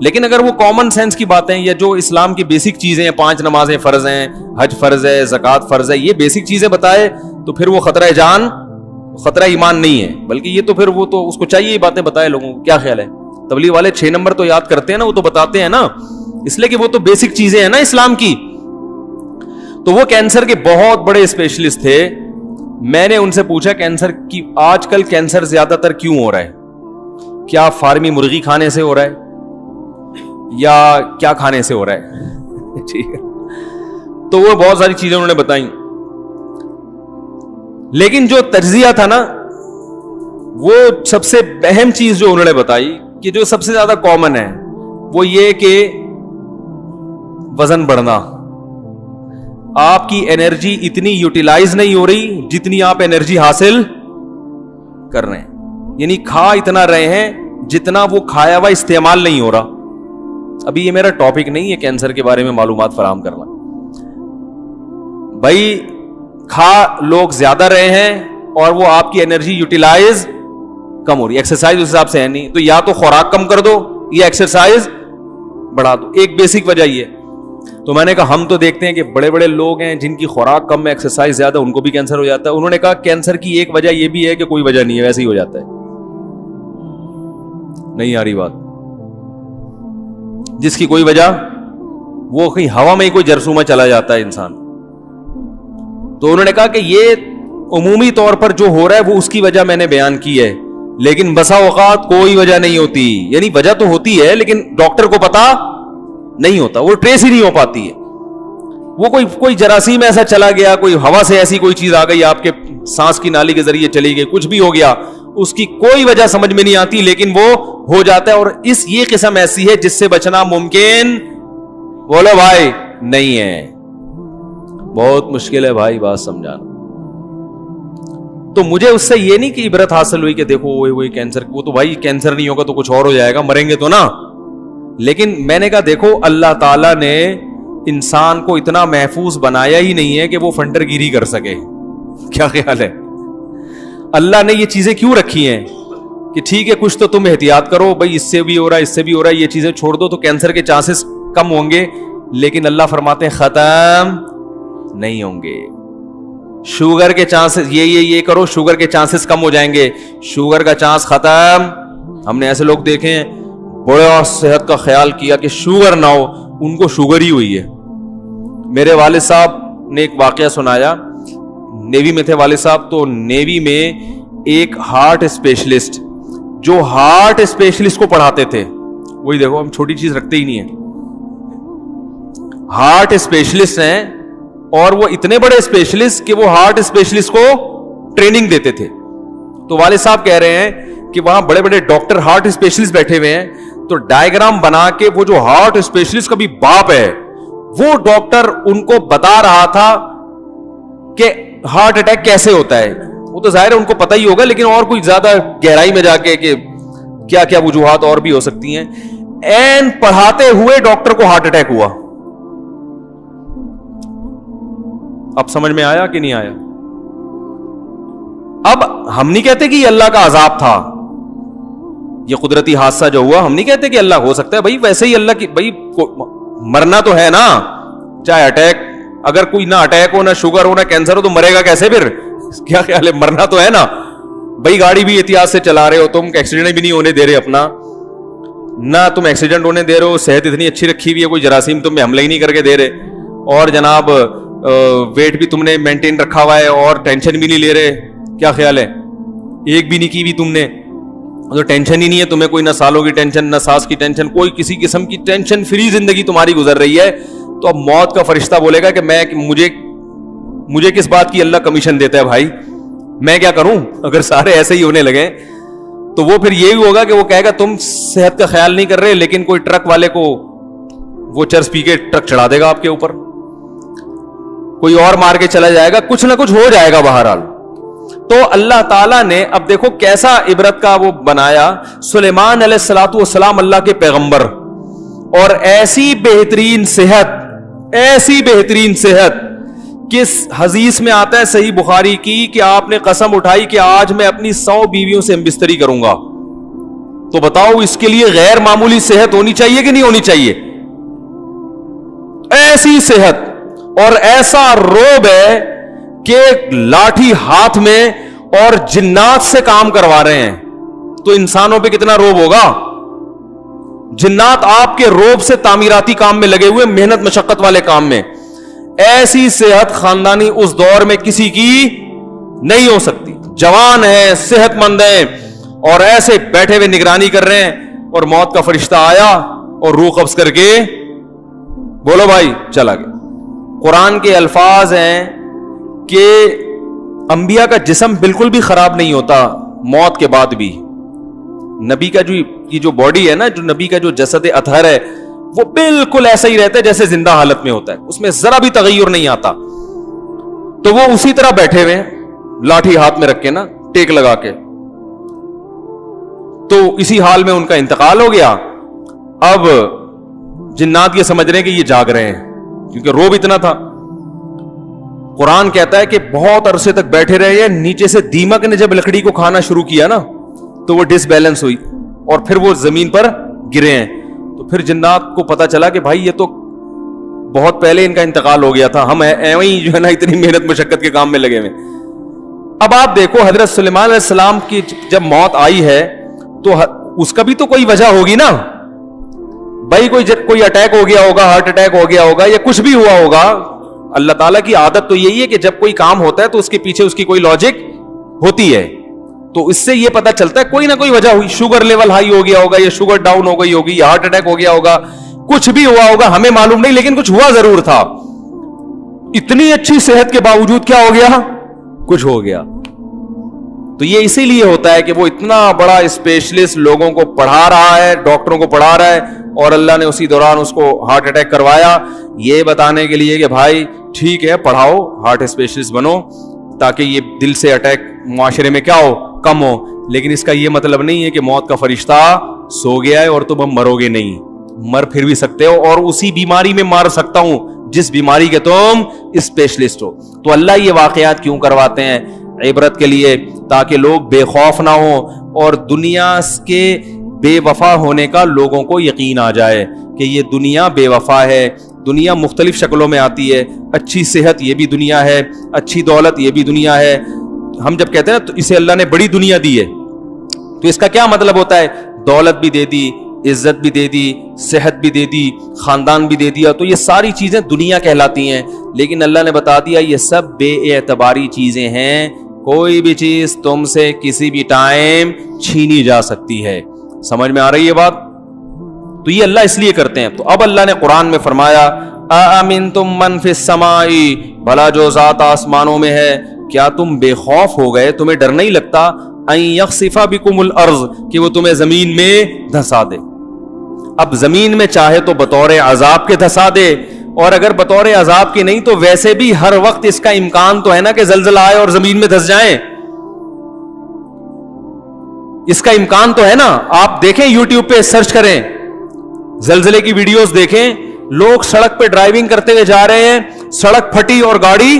لیکن اگر وہ کامن سینس کی باتیں یا جو اسلام کی بیسک چیزیں ہیں, 5 نمازیں فرض ہیں, حج فرض ہے, زکوٰۃ فرض ہے, یہ بیسک چیزیں بتائے تو پھر وہ خطرہ جان خطرہ ایمان نہیں ہے, بلکہ یہ تو پھر وہ تو اس کو چاہیے یہ باتیں بتائے لوگوں کو. کیا خیال ہے؟ تبلیغ والے 6 نمبر تو یاد کرتے ہیں نا, وہ تو بتاتے ہیں نا, اس لیے کہ وہ تو بیسک چیزیں ہیں نا اسلام کی. تو وہ کینسر کے بہت بڑے اسپیشلسٹ تھے. میں نے ان سے پوچھا کینسر کی آج کل کینسر زیادہ تر کیوں ہو رہا ہے؟ کیا فارمی مرغی کھانے سے ہو رہا ہے یا کیا کھانے سے ہو رہا ہے؟ ٹھیک ہے, تو وہ بہت ساری چیزیں انہوں نے بتائیں. لیکن جو تجزیہ تھا نا, وہ سب سے اہم چیز جو انہوں نے بتائی کہ جو سب سے زیادہ کامن ہے وہ یہ کہ وزن بڑھنا. آپ کی انرجی اتنی یوٹیلائز نہیں ہو رہی جتنی آپ انرجی حاصل کر رہے ہیں. یعنی کھا اتنا رہے ہیں جتنا وہ کھایا ہوا استعمال نہیں ہو رہا. ابھی یہ میرا ٹاپک نہیں ہے کینسر کے بارے میں معلومات فراہم کرنا. بھائی کھا لوگ زیادہ رہے ہیں اور وہ آپ کی انرجی یوٹیلائز کم ہو رہی ہے. ایکسرسائز اس حساب سے ہے نہیں, تو یا تو خوراک کم کر دو یا ایکسرسائز بڑھا دو. ایک بیسک وجہ یہ. تو میں نے کہا ہم تو دیکھتے ہیں کہ بڑے بڑے لوگ ہیں جن کی خوراک کم ہے, ایکسرسائز زیادہ, ان کو بھی کینسر ہو جاتا ہے. انہوں نے کہا کینسر کی ایک وجہ یہ بھی ہے کہ کوئی وجہ نہیں ہے, ویسے ہی ہو جاتا ہے. نہیں آ رہی بات؟ جس کی کوئی وجہ, وہ کہیں ہوا میں ہی کوئی جرثومہ چلا جاتا ہے انسان. تو انہوں نے کہا کہ یہ عمومی طور پر جو ہو رہا ہے وہ اس کی وجہ میں نے بیان کی ہے, لیکن بسا اوقات کوئی وجہ نہیں ہوتی. یعنی وجہ تو ہوتی ہے لیکن ڈاکٹر کو پتا نہیں ہوتا, وہ ٹریس ہی نہیں ہو پاتی ہے. وہ کوئی جراثیم ایسا چلا گیا, کوئی ہوا سے ایسی کوئی چیز آ گئی, آپ کے سانس کی نالی کے ذریعے چلی گئی, کچھ بھی ہو گیا, اس کی کوئی وجہ سمجھ میں نہیں آتی لیکن وہ ہو جاتا ہے. اور یہ قسم ایسی ہے جس سے بچنا ممکن بولو بھائی نہیں ہے, بہت مشکل ہے بھائی بات سمجھانا. تو مجھے اس سے یہ نہیں کہ عبرت حاصل ہوئی کہ دیکھو وہی کینسر, وہ تو بھائی کینسر نہیں ہوگا تو کچھ اور ہو جائے گا, مریں گے تو نا. لیکن میں نے کہا دیکھو اللہ تعالیٰ نے انسان کو اتنا محفوظ بنایا ہی نہیں ہے کہ وہ فنٹر گیری کر سکے. کیا خیال ہے؟ اللہ نے یہ چیزیں کیوں رکھی ہیں کہ ٹھیک ہے کچھ تو تم احتیاط کرو بھائی, اس سے بھی ہو رہا ہے اس سے بھی ہو رہا ہے, یہ چیزیں چھوڑ دو تو کینسر کے چانسز کم ہوں گے. لیکن اللہ فرماتے ہیں ختم نہیں ہوں گے. شوگر کے چانسز یہ کرو, شوگر کے چانسز کم ہو جائیں گے, شوگر کا چانس ختم. ہم نے ایسے لوگ دیکھے ہیں بڑا صحت کا خیال کیا کہ شوگر نہ ہو, ان کو شوگر ہی ہوئی ہے. میرے والد صاحب نے ایک واقعہ سنایا, نیوی میں تھے والد صاحب, تو نیوی میں ایک ہارٹ اسپیشلسٹ جو ہارٹ اسپیشلسٹ کو پڑھاتے تھے, وہی دیکھو ہم چھوٹی چیز رکھتے ہی نہیں ہیں, ہارٹ اسپیشلسٹ ہیں, اور وہ اتنے بڑے اسپیشلسٹ کہ وہ ہارٹ اسپیشلسٹ کو ٹریننگ دیتے تھے. تو والد صاحب کہہ رہے ہیں کہ وہاں بڑے بڑے ڈاکٹر ہارٹ اسپیشلسٹ بیٹھے ہوئے ہیں, تو ڈائیگرام بنا کے وہ جو ہارٹ اسپیشلسٹ کا بھی باپ ہے وہ ڈاکٹر ان کو بتا رہا تھا کہ ہارٹ اٹیک کیسے ہوتا ہے. وہ تو ظاہر ہے ان کو پتہ ہی ہوگا, لیکن اور کوئی زیادہ گہرائی میں جا کے کہ کیا کیا وجوہات اور بھی ہو سکتی ہیں. این پڑھاتے ہوئے ڈاکٹر کو ہارٹ اٹیک ہوا. اب سمجھ میں آیا کہ نہیں آیا؟ اب ہم نہیں کہتے کہ یہ اللہ کا عذاب تھا، یہ قدرتی حادثہ جو ہوا، ہم نہیں کہتے کہ اللہ ہو سکتا ہے بھائی ویسے ہی اللہ کی، بھائی مرنا تو ہے نا، چاہے اٹیک، اگر کوئی نہ اٹیک ہو، نہ شوگر ہو، نہ کینسر ہو تو مرے گا کیسے پھر؟ کیا خیال ہے؟ مرنا تو ہے نا بھائی. گاڑی بھی احتیاط سے چلا رہے ہو تم، ایکسیڈنٹ بھی نہیں ہونے دے رہے اپنا، نہ تم ایکسیڈنٹ ہونے دے رہے ہو، صحت اتنی اچھی رکھی ہوئی ہے، کوئی جراثیم تم میں حملہ ہی نہیں کر کے دے رہے، اور جناب ویٹ بھی تم نے مینٹین رکھا ہوا ہے اور ٹینشن بھی نہیں لے رہے. کیا خیال ہے؟ ایک بھی نہیں کی بھی تم نے تو ٹینشن ہی نہیں ہے تمہیں، کوئی نہ سالوں کی ٹینشن، نہ سانس کی ٹینشن، کوئی کسی قسم کی ٹینشن فری زندگی تمہاری گزر رہی ہے. تو اب موت کا فرشتہ بولے گا کہ مجھے کس بات کی اللہ کمیشن دیتا ہے بھائی، میں کیا کروں؟ اگر سارے ایسے ہی ہونے لگے تو وہ پھر یہی ہوگا کہ وہ کہے گا تم صحت کا خیال نہیں کر رہے، لیکن کوئی ٹرک والے کو وہ چرس پی کے ٹرک چڑھا دے گا آپ کے اوپر، کوئی اور مار کے چلا جائے گا، کچھ نہ کچھ ہو جائے گا بہرحال. تو اللہ تعالیٰ نے اب دیکھو کیسا عبرت کا وہ بنایا. سلیمان علیہ الصلوۃ والسلام اللہ کے پیغمبر، اور ایسی بہترین صحت کس حدیث میں آتا ہے صحیح بخاری کی کہ آپ نے قسم اٹھائی کہ آج میں اپنی 100 بیویوں سے بستری کروں گا. تو بتاؤ اس کے لیے غیر معمولی صحت ہونی چاہیے کہ نہیں ہونی چاہیے؟ ایسی صحت اور ایسا روب ہے کہ لاٹھی ہاتھ میں اور جنات سے کام کروا رہے ہیں، تو انسانوں پہ کتنا روب ہوگا؟ جنات آپ کے روب سے تعمیراتی کام میں لگے ہوئے، محنت مشقت والے کام میں. ایسی صحت خاندانی اس دور میں کسی کی نہیں ہو سکتی. جوان ہیں، صحت مند ہیں، اور ایسے بیٹھے ہوئے نگرانی کر رہے ہیں، اور موت کا فرشتہ آیا اور روح قبض کر کے بولو بھائی چلا گیا. قرآن کے الفاظ ہیں کہ انبیاء کا جسم بالکل بھی خراب نہیں ہوتا موت کے بعد بھی. نبی کا جو باڈی ہے نا، جو نبی کا جو جسد اطہر ہے، وہ بالکل ایسا ہی رہتا ہے جیسے زندہ حالت میں ہوتا ہے، اس میں ذرا بھی تغیر نہیں آتا. تو وہ اسی طرح بیٹھے ہوئے لاٹھی ہاتھ میں رکھ کے نا، ٹیک لگا کے، تو اسی حال میں ان کا انتقال ہو گیا. اب جنات یہ سمجھ رہے ہیں کہ یہ جاگ رہے ہیں کیونکہ روب اتنا تھا. قرآن کہتا ہے کہ بہت عرصے تک بیٹھے رہے ہیں. نیچے سے دیمک نے جب لکڑی کو کھانا شروع کیا نا تو وہ ڈس بیلنس ہوئی اور پھر وہ زمین پر گرے ہیں. تو پھر جنات کو پتا چلا کہ بھائی یہ تو بہت پہلے ان کا انتقال ہو گیا تھا، ہم ایویں ہی جو ہے نا اتنی محنت مشقت کے کام میں لگے ہوئے. اب آپ دیکھو حضرت سلیمان علیہ السلام کی جب موت آئی ہے تو اس کا بھی تو کوئی وجہ ہوگی نا بھائی. کوئی اٹیک ہو گیا ہوگا، ہارٹ اٹیک ہو گیا ہوگا، یا کچھ بھی ہوا ہوگا. اللہ تعالیٰ کی عادت تو یہی ہے کہ جب کوئی کام ہوتا ہے تو اس کے پیچھے اس کی کوئی لاجک ہوتی ہے. تو اس سے یہ پتا چلتا ہے کوئی نہ کوئی وجہ ہوئی. شوگر لیول ہائی ہو گیا ہوگا، یا شوگر ڈاؤن ہو گئی ہوگی، یا ہارٹ اٹیک ہو گیا ہوگا، کچھ بھی ہوا ہوگا، ہمیں معلوم نہیں لیکن کچھ ہوا ضرور تھا. اتنی اچھی صحت کے باوجود کیا ہو گیا؟ کچھ ہو گیا. تو یہ اسی لیے ہوتا ہے کہ وہ اتنا بڑا اسپیشلسٹ لوگوں کو پڑھا رہا ہے، ڈاکٹروں کو پڑھا رہا ہے، اور اللہ نے اسی دوران اس کو ہارٹ اٹیک کروایا یہ بتانے کے لیے کہ بھائی ٹھیک ہے پڑھاؤ، ہارٹ اسپیشلسٹ بنو، تاکہ یہ دل سے اٹیک معاشرے میں کیا ہو، کم ہو. لیکن اس کا یہ مطلب نہیں ہے کہ موت کا فرشتہ سو گیا ہے اور تم اب مرو گے نہیں. مر پھر بھی سکتے ہو، اور اسی بیماری میں مار سکتا ہوں جس بیماری کے تم اسپیشلسٹ ہو. تو اللہ یہ واقعات کیوں کرواتے ہیں؟ عبرت کے لیے، تاکہ لوگ بے خوف نہ ہوں اور دنیا کے بے وفا ہونے کا لوگوں کو یقین آ جائے کہ یہ دنیا بے وفا ہے. دنیا مختلف شکلوں میں آتی ہے. اچھی صحت یہ بھی دنیا ہے، اچھی دولت یہ بھی دنیا ہے. ہم جب کہتے ہیں نا تو اسے اللہ نے بڑی دنیا دی ہے، تو اس کا کیا مطلب ہوتا ہے؟ دولت بھی دے دی، عزت بھی دے دی، صحت بھی دے دی، خاندان بھی دے دیا. تو یہ ساری چیزیں دنیا کہلاتی ہیں. لیکن اللہ نے بتا دیا یہ سب بے اعتباری چیزیں ہیں، کوئی بھی چیز تم سے کسی بھی ٹائم چھینی جا سکتی ہے. سمجھ میں آ رہی ہے بات؟ تو یہ اللہ اس لیے کرتے ہیں. تو اب اللہ نے قرآن میں فرمایا اَأَمِنْتُم مَّن فِي السَّمَاءِ، بھلا جو ذات آسمانوں میں ہے، کیا تم بے خوف ہو گئے؟ تمہیں ڈر نہیں لگتا اَن يَخْسِفَ بِكُمُ الْأَرْض، کہ وہ تمہیں زمین میں دھسا دے؟ اب زمین میں چاہے تو بطور عذاب کے دھسا دے، اور اگر بطور عذاب کی نہیں تو ویسے بھی ہر وقت اس کا امکان تو ہے نا کہ زلزلہ آئے اور زمین میں دھس جائیں. اس کا امکان تو ہے نا. آپ دیکھیں یوٹیوب پہ سرچ کریں، زلزلے کی ویڈیوز دیکھیں. لوگ سڑک پہ ڈرائیونگ کرتے ہوئے جا رہے ہیں، سڑک پھٹی اور گاڑی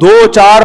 2-4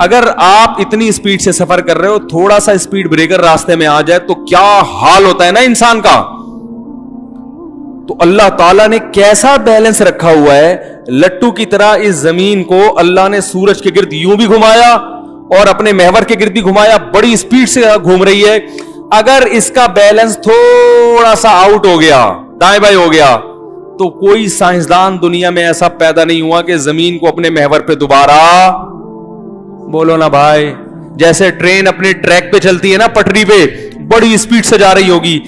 اگر آپ اتنی سپیڈ سے سفر کر رہے ہو, تھوڑا سا سپیڈ بریکر راستے میں آ جائے تو کیا حال ہوتا ہے نا انسان کا. تو اللہ تعالیٰ نے کیسا بیلنس رکھا ہوا ہے, لٹو کی طرح اس زمین کو اللہ نے سورج کے گرد یوں بھی گھمایا اور اپنے محور کے گرد بھی گھمایا, بڑی سپیڈ سے گھوم رہی ہے. اگر اس کا بیلنس تھوڑا سا آؤٹ ہو گیا, دائیں بائیں ہو گیا, تو کوئی سائنسدان دنیا میں ایسا پیدا نہیں ہوا کہ زمین کو اپنے محور پہ دوبارہ, بولو نا بھائی, جیسے ٹرین اپنے ٹریک پہ چلتی ہے نا, پٹری پہ بڑی سپیڈ سے جا رہی ہوگی,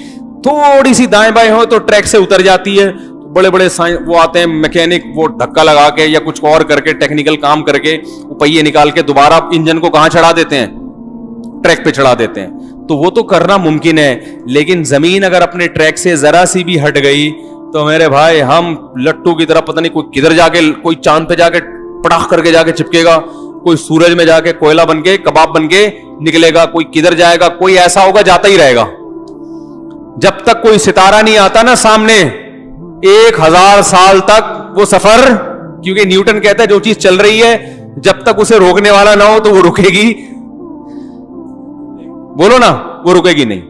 تھوڑی سی دائیں بائیں ہو تو ٹریک سے اتر جاتی ہے. بڑے بڑے وہ آتے ہیں میکینک, وہ دھکا لگا کے یا کچھ اور کر کے ٹیکنیکل کام کر کے وہ پہیے نکال کے دوبارہ انجن کو کہاں چڑھا دیتے ہیں, ٹریک پہ چڑھا دیتے ہیں. تو وہ تو کرنا ممکن ہے, لیکن زمین اگر اپنے ٹریک سے ذرا سی بھی ہٹ گئی تو میرے بھائی ہم لٹو کی طرح پتہ نہیں کوئی کدھر جا کے, کوئی چاند پہ جا کے پٹاخ کر کے جا کے چپکے گا, کوئی سورج میں جا کے کوئلہ بن کے کباب بن کے نکلے گا, کوئی کدھر جائے گا, کوئی ایسا ہوگا جاتا ہی رہے گا. جب تک کوئی ستارہ نہیں آتا نا سامنے, 1000 سال تک وہ سفر, کیونکہ نیوٹن کہتا ہے جو چیز چل رہی ہے جب تک اسے روکنے والا نہ ہو تو وہ رکے گی, بولو نا, وہ رکے گی نہیں.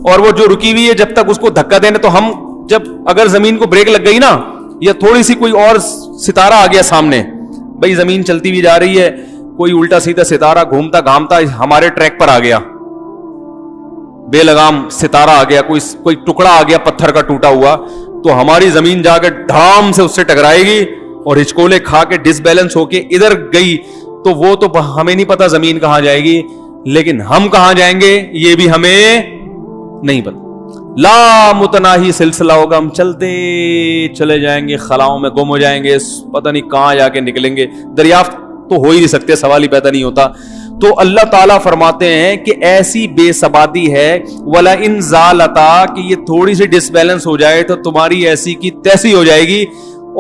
اور وہ جو رکی ہوئی ہے جب تک اس کو دھکا دینا, تو ہم جب اگر زمین کو بریک لگ گئی نا, یا تھوڑی سی کوئی اور ستارہ آ گیا سامنے, بھائی زمین چلتی ہوئی جا رہی ہے, کوئی الٹا سیدھا ستارہ گھومتا گھامتا ہمارے ٹریک پر آ گیا, بے لگام ستارہ آ گیا, کوئی ٹکڑا آ گیا پتھر کا ٹوٹا ہوا, تو ہماری زمین جا کے دھام سے اس سے ٹکرائے گی اور ہچکولے کھا کے ڈس بیلنس ہو کے ادھر گئی, تو وہ تو ہمیں نہیں پتا زمین کہاں جائے گی, لیکن ہم کہاں جائیں گے یہ بھی ہمیں نہیں پتا. لا متناہی سلسلہ ہوگا, ہم چلتے چلے جائیں گے, خلاؤں میں گم ہو جائیں گے, پتہ نہیں کہاں جا کے نکلیں گے, دریافت تو ہو ہی نہیں سکتے, سوال ہی پیدا نہیں ہوتا. تو اللہ تعالیٰ فرماتے ہیں کہ ایسی بے ثباتی ہے, وَلَئِن زَالَتَا, کہ یہ تھوڑی سی ڈس بیلنس ہو جائے تو تمہاری ایسی کی تیسی ہو جائے گی,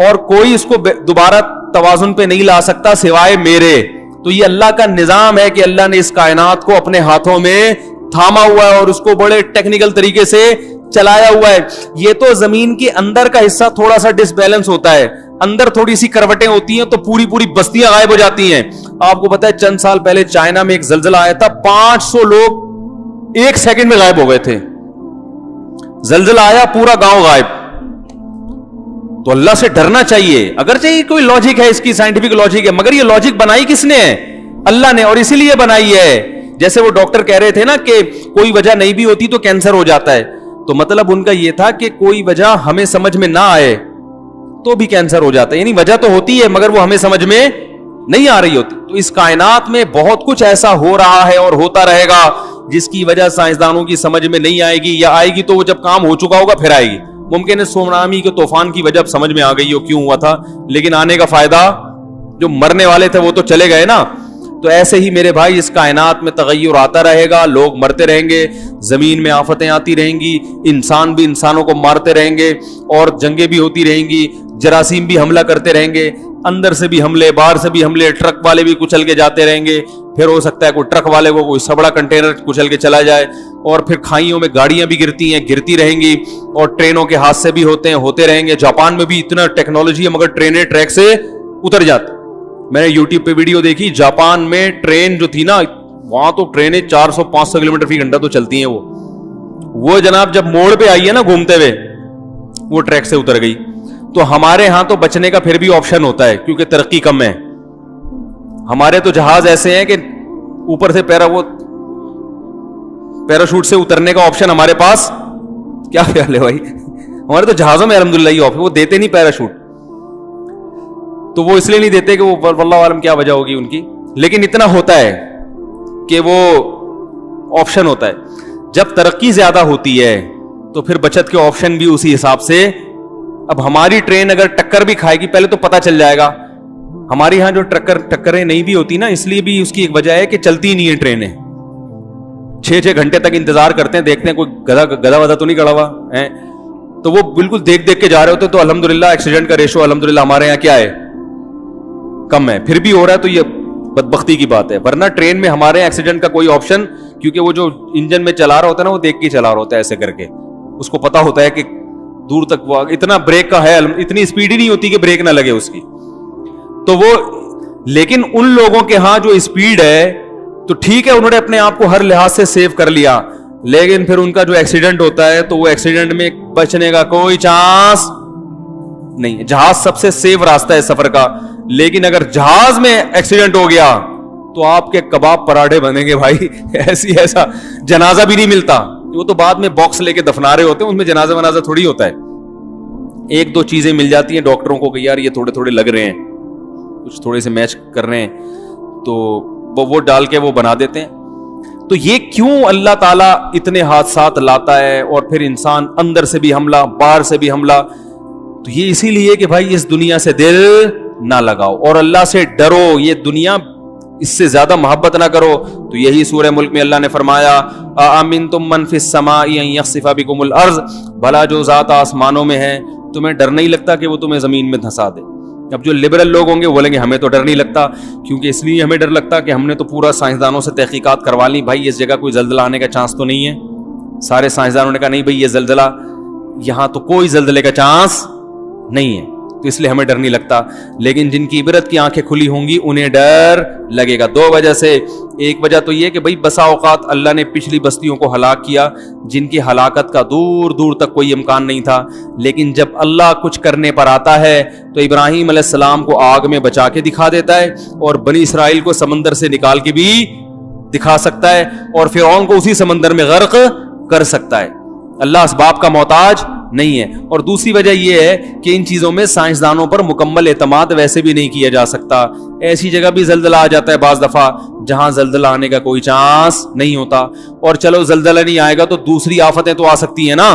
اور کوئی اس کو دوبارہ توازن پہ نہیں لا سکتا سوائے میرے. تو یہ اللہ کا نظام ہے کہ اللہ نے اس کائنات کو اپنے ہاتھوں میں تھاما ہوا ہے اور اس کو بڑے ٹیکنیکل طریقے سے چلایا ہوا ہے. یہ تو زمین کے اندر کا حصہ تھوڑا سا ڈس بیلنس ہوتا ہے, اندر تھوڑی سی کروٹیں ہوتی ہیں تو پوری پوری بستیاں غائب ہو جاتی ہیں. آپ کو پتا ہے چند سال پہلے چائنا میں ایک زلزلہ آیا تھا, 500 لوگ 1 سیکنڈ میں غائب ہو گئے تھے. زلزلہ آیا, پورا گاؤں غائب. تو اللہ سے ڈرنا چاہیے, اگرچہ یہ کوئی لاجک ہے, اس کی سائنٹیفک لاجک ہے, مگر یہ لاجک بنائی کس نے ہے؟ اللہ نے, اور اسی لیے بنائی ہے. جیسے وہ ڈاکٹر کہہ رہے تھے نا کہ کوئی وجہ نہیں بھی ہوتی تو کینسر ہو جاتا ہے, تو مطلب ان کا یہ تھا کہ کوئی وجہ ہمیں سمجھ میں نہ آئے تو بھی کینسر ہو جاتا ہے, یعنی وجہ تو ہوتی ہے مگر وہ ہمیں سمجھ میں نہیں آ رہی ہوتی. تو اس کائنات میں بہت کچھ ایسا ہو رہا ہے اور ہوتا رہے گا جس کی وجہ سائنسدانوں کی سمجھ میں نہیں آئے گی, یا آئے گی تو وہ جب کام ہو چکا ہوگا پھر آئے گی. ممکن ہے سونامی کے طوفان کی وجہ سمجھ میں آ گئی ہو کیوں ہوا تھا, لیکن آنے کا فائدہ, جو مرنے والے تھے وہ تو چلے گئے نا. تو ایسے ہی میرے بھائی اس کائنات میں تغیر آتا رہے گا, لوگ مرتے رہیں گے, زمین میں آفتیں آتی رہیں گی, انسان بھی انسانوں کو مارتے رہیں گے, اور جنگیں بھی ہوتی رہیں گی, جراثیم بھی حملہ کرتے رہیں گے, اندر سے بھی حملے, باہر سے بھی حملے, ٹرک والے بھی کچل کے جاتے رہیں گے. پھر ہو سکتا ہے کوئی ٹرک والے کو کوئی سبڑا کنٹینر کچل کے چلا جائے, اور پھر کھائیوں میں گاڑیاں بھی گرتی ہیں, گرتی رہیں گی, اور ٹرینوں کے حادثے بھی ہوتے ہیں, ہوتے رہیں گے. جاپان میں بھی اتنا ٹیکنالوجی ہے مگر ٹرینیں ٹریک سے اتر جاتی. میں نے یوٹیوب پہ ویڈیو دیکھی, جاپان میں ٹرین جو تھی نا, وہاں تو ٹرینیں 400-500 کلومیٹر فی گھنٹہ تو چلتی ہیں. وہ جناب جب موڑ پہ آئی ہے نا گھومتے ہوئے, وہ ٹریک سے اتر گئی. تو ہمارے ہاں تو بچنے کا پھر بھی آپشن ہوتا ہے کیونکہ ترقی کم ہے. ہمارے تو جہاز ایسے ہیں کہ اوپر سے پیراشوٹ سے اترنے کا آپشن ہمارے پاس, کیا خیال ہے بھائی؟ ہمارے تو جہازوں میں الحمدللہ یہ آپشن, وہ دیتے نہیں پیراشوٹ. تو وہ اس لیے نہیں دیتے کہ وہ واللہ عالم کیا وجہ ہوگی ان کی, لیکن اتنا ہوتا ہے کہ وہ آپشن ہوتا ہے. جب ترقی زیادہ ہوتی ہے تو پھر بچت کے آپشن بھی اسی حساب سے. اب ہماری ٹرین اگر ٹکر بھی کھائے گی پہلے تو پتہ چل جائے گا. ہمارے ہاں جو ٹکریں نہیں بھی ہوتی نا, اس لیے بھی اس کی ایک وجہ ہے کہ چلتی نہیں ہے ٹرینیں, 6-6 گھنٹے تک انتظار کرتے ہیں, دیکھتے ہیں کوئی گدھا ودا تو نہیں کھڑا ہوا ہے, تو وہ بالکل دیکھ کے جا رہے ہوتے. تو الحمدللہ ایکسیڈنٹ کا ریشو الحمدللہ ہمارے یہاں کیا ہے, کم ہے. پھر بھی ہو رہا ہے تو یہ بدبختی کی بات ہے, ورنہ ٹرین میں ہمارے ایکسیڈنٹ کا کوئی آپشن, کیونکہ وہ جو انجن میں چلا رہا ہوتا ہے نا, وہ دیکھ کے چلا رہا ہوتا ہے ایسے کر کے, اس کو پتا ہوتا ہے کہ دور تک وہ اتنا بریک کا ہے, اتنی اسپیڈ ہی نہیں ہوتی کہ بریک نہ لگے اس کی. تو وہ لیکن ان لوگوں کے ہاں جو اسپیڈ ہے تو ٹھیک ہے, انہوں نے اپنے آپ کو ہر لحاظ سے سیو کر لیا, لیکن پھر ان کا جو ایکسیڈنٹ ہوتا ہے تو وہ ایکسیڈنٹ میں بچنے کا کوئی چانس نہیں ہے. جہاز سب سے سیف راستہ ہے سفر کا, لیکن اگر جہاز میں ایکسیڈنٹ ہو گیا تو آپ کے کباب پراٹھے بنیں گے بھائی, ایسا جنازہ بھی نہیں ملتا. وہ تو بعد میں باکس لے کے دفنا رہے ہوتے ہیں, ان میں جنازہ ونازہ تھوڑی ہوتا ہے. ایک دو چیزیں مل جاتی ہیں ڈاکٹروں کو کہ یار یہ تھوڑے تھوڑے لگ رہے ہیں, کچھ تھوڑے سے میچ کر رہے ہیں, تو وہ ڈال کے وہ بنا دیتے ہیں. تو یہ کیوں اللہ تعالیٰ اتنے حادثات لاتا ہے, اور پھر انسان اندر سے بھی حملہ باہر سے بھی حملہ, تو یہ اسی لیے کہ بھائی اس دنیا سے دل نہ لگاؤ اور اللہ سے ڈرو, یہ دنیا اس سے زیادہ محبت نہ کرو. تو یہی سورہ ملک میں اللہ نے فرمایا آمنتم من فی السماء ان یخسف بکم الارض, بھلا جو ذات آسمانوں میں ہے تمہیں ڈر نہیں لگتا کہ وہ تمہیں زمین میں دھسا دے. اب جو لبرل لوگ ہوں گے وہ بولیں گے ہمیں تو ڈر نہیں لگتا, کیونکہ اس لیے ہمیں ڈر لگتا کہ ہم نے تو پورا سائنسدانوں سے تحقیقات کروا لی, بھائی اس جگہ کوئی زلزلہ آنے کا چانس تو نہیں ہے. سارے سائنسدانوں نے کہا نہیں بھائی یہ زلزلہ یہاں تو کوئی زلزلے کا چانس نہیں ہے, تو اس لیے ہمیں ڈر نہیں لگتا. لیکن جن کی عبرت کی آنکھیں کھلی ہوں گی انہیں ڈر لگے گا. دو وجہ سے, ایک وجہ تو یہ کہ بھائی بسا اوقات اللہ نے پچھلی بستیوں کو ہلاک کیا جن کی ہلاکت کا دور دور تک کوئی امکان نہیں تھا, لیکن جب اللہ کچھ کرنے پر آتا ہے تو ابراہیم علیہ السلام کو آگ میں بچا کے دکھا دیتا ہے, اور بنی اسرائیل کو سمندر سے نکال کے بھی دکھا سکتا ہے, اور فرعون کو اسی سمندر میں غرق کر سکتا ہے. اللہ اسباب کا محتاج نہیں ہے. اور دوسری وجہ یہ ہے کہ ان چیزوں میں سائنسدانوں پر مکمل اعتماد ویسے بھی نہیں کیا جا سکتا. ایسی جگہ بھی زلزلہ آ جاتا ہے بعض دفعہ جہاں زلزلہ آنے کا کوئی چانس نہیں ہوتا, اور چلو زلزلہ نہیں آئے گا تو دوسری آفتیں تو آ سکتی ہیں نا.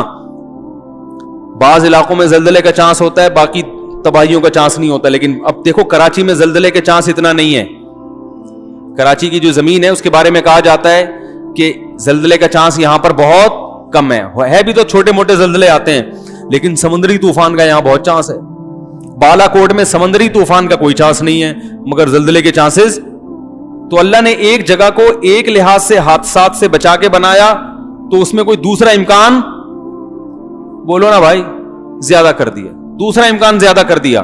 بعض علاقوں میں زلزلے کا چانس ہوتا ہے, باقی تباہیوں کا چانس نہیں ہوتا. لیکن اب دیکھو کراچی میں زلزلے کے چانس اتنا نہیں ہے. کراچی کی جو زمین ہے اس کے بارے میں کہا جاتا ہے کہ زلزلے کا چانس یہاں پر بہت کم ہے بھی تو چھوٹے موٹے زلزلے آتے ہیں, لیکن سمندری طوفان کا یہاں بہت چانس ہے. بالا کوٹ میں سمندری طوفان کا کوئی چانس نہیں ہے, مگر زلزلے کے چانسز. تو اللہ نے ایک جگہ کو ایک لحاظ سے حادثات سے بچا کے بنایا, تو اس میں کوئی دوسرا امکان بولو نا بھائی زیادہ کر دیا, دوسرا امکان زیادہ کر دیا.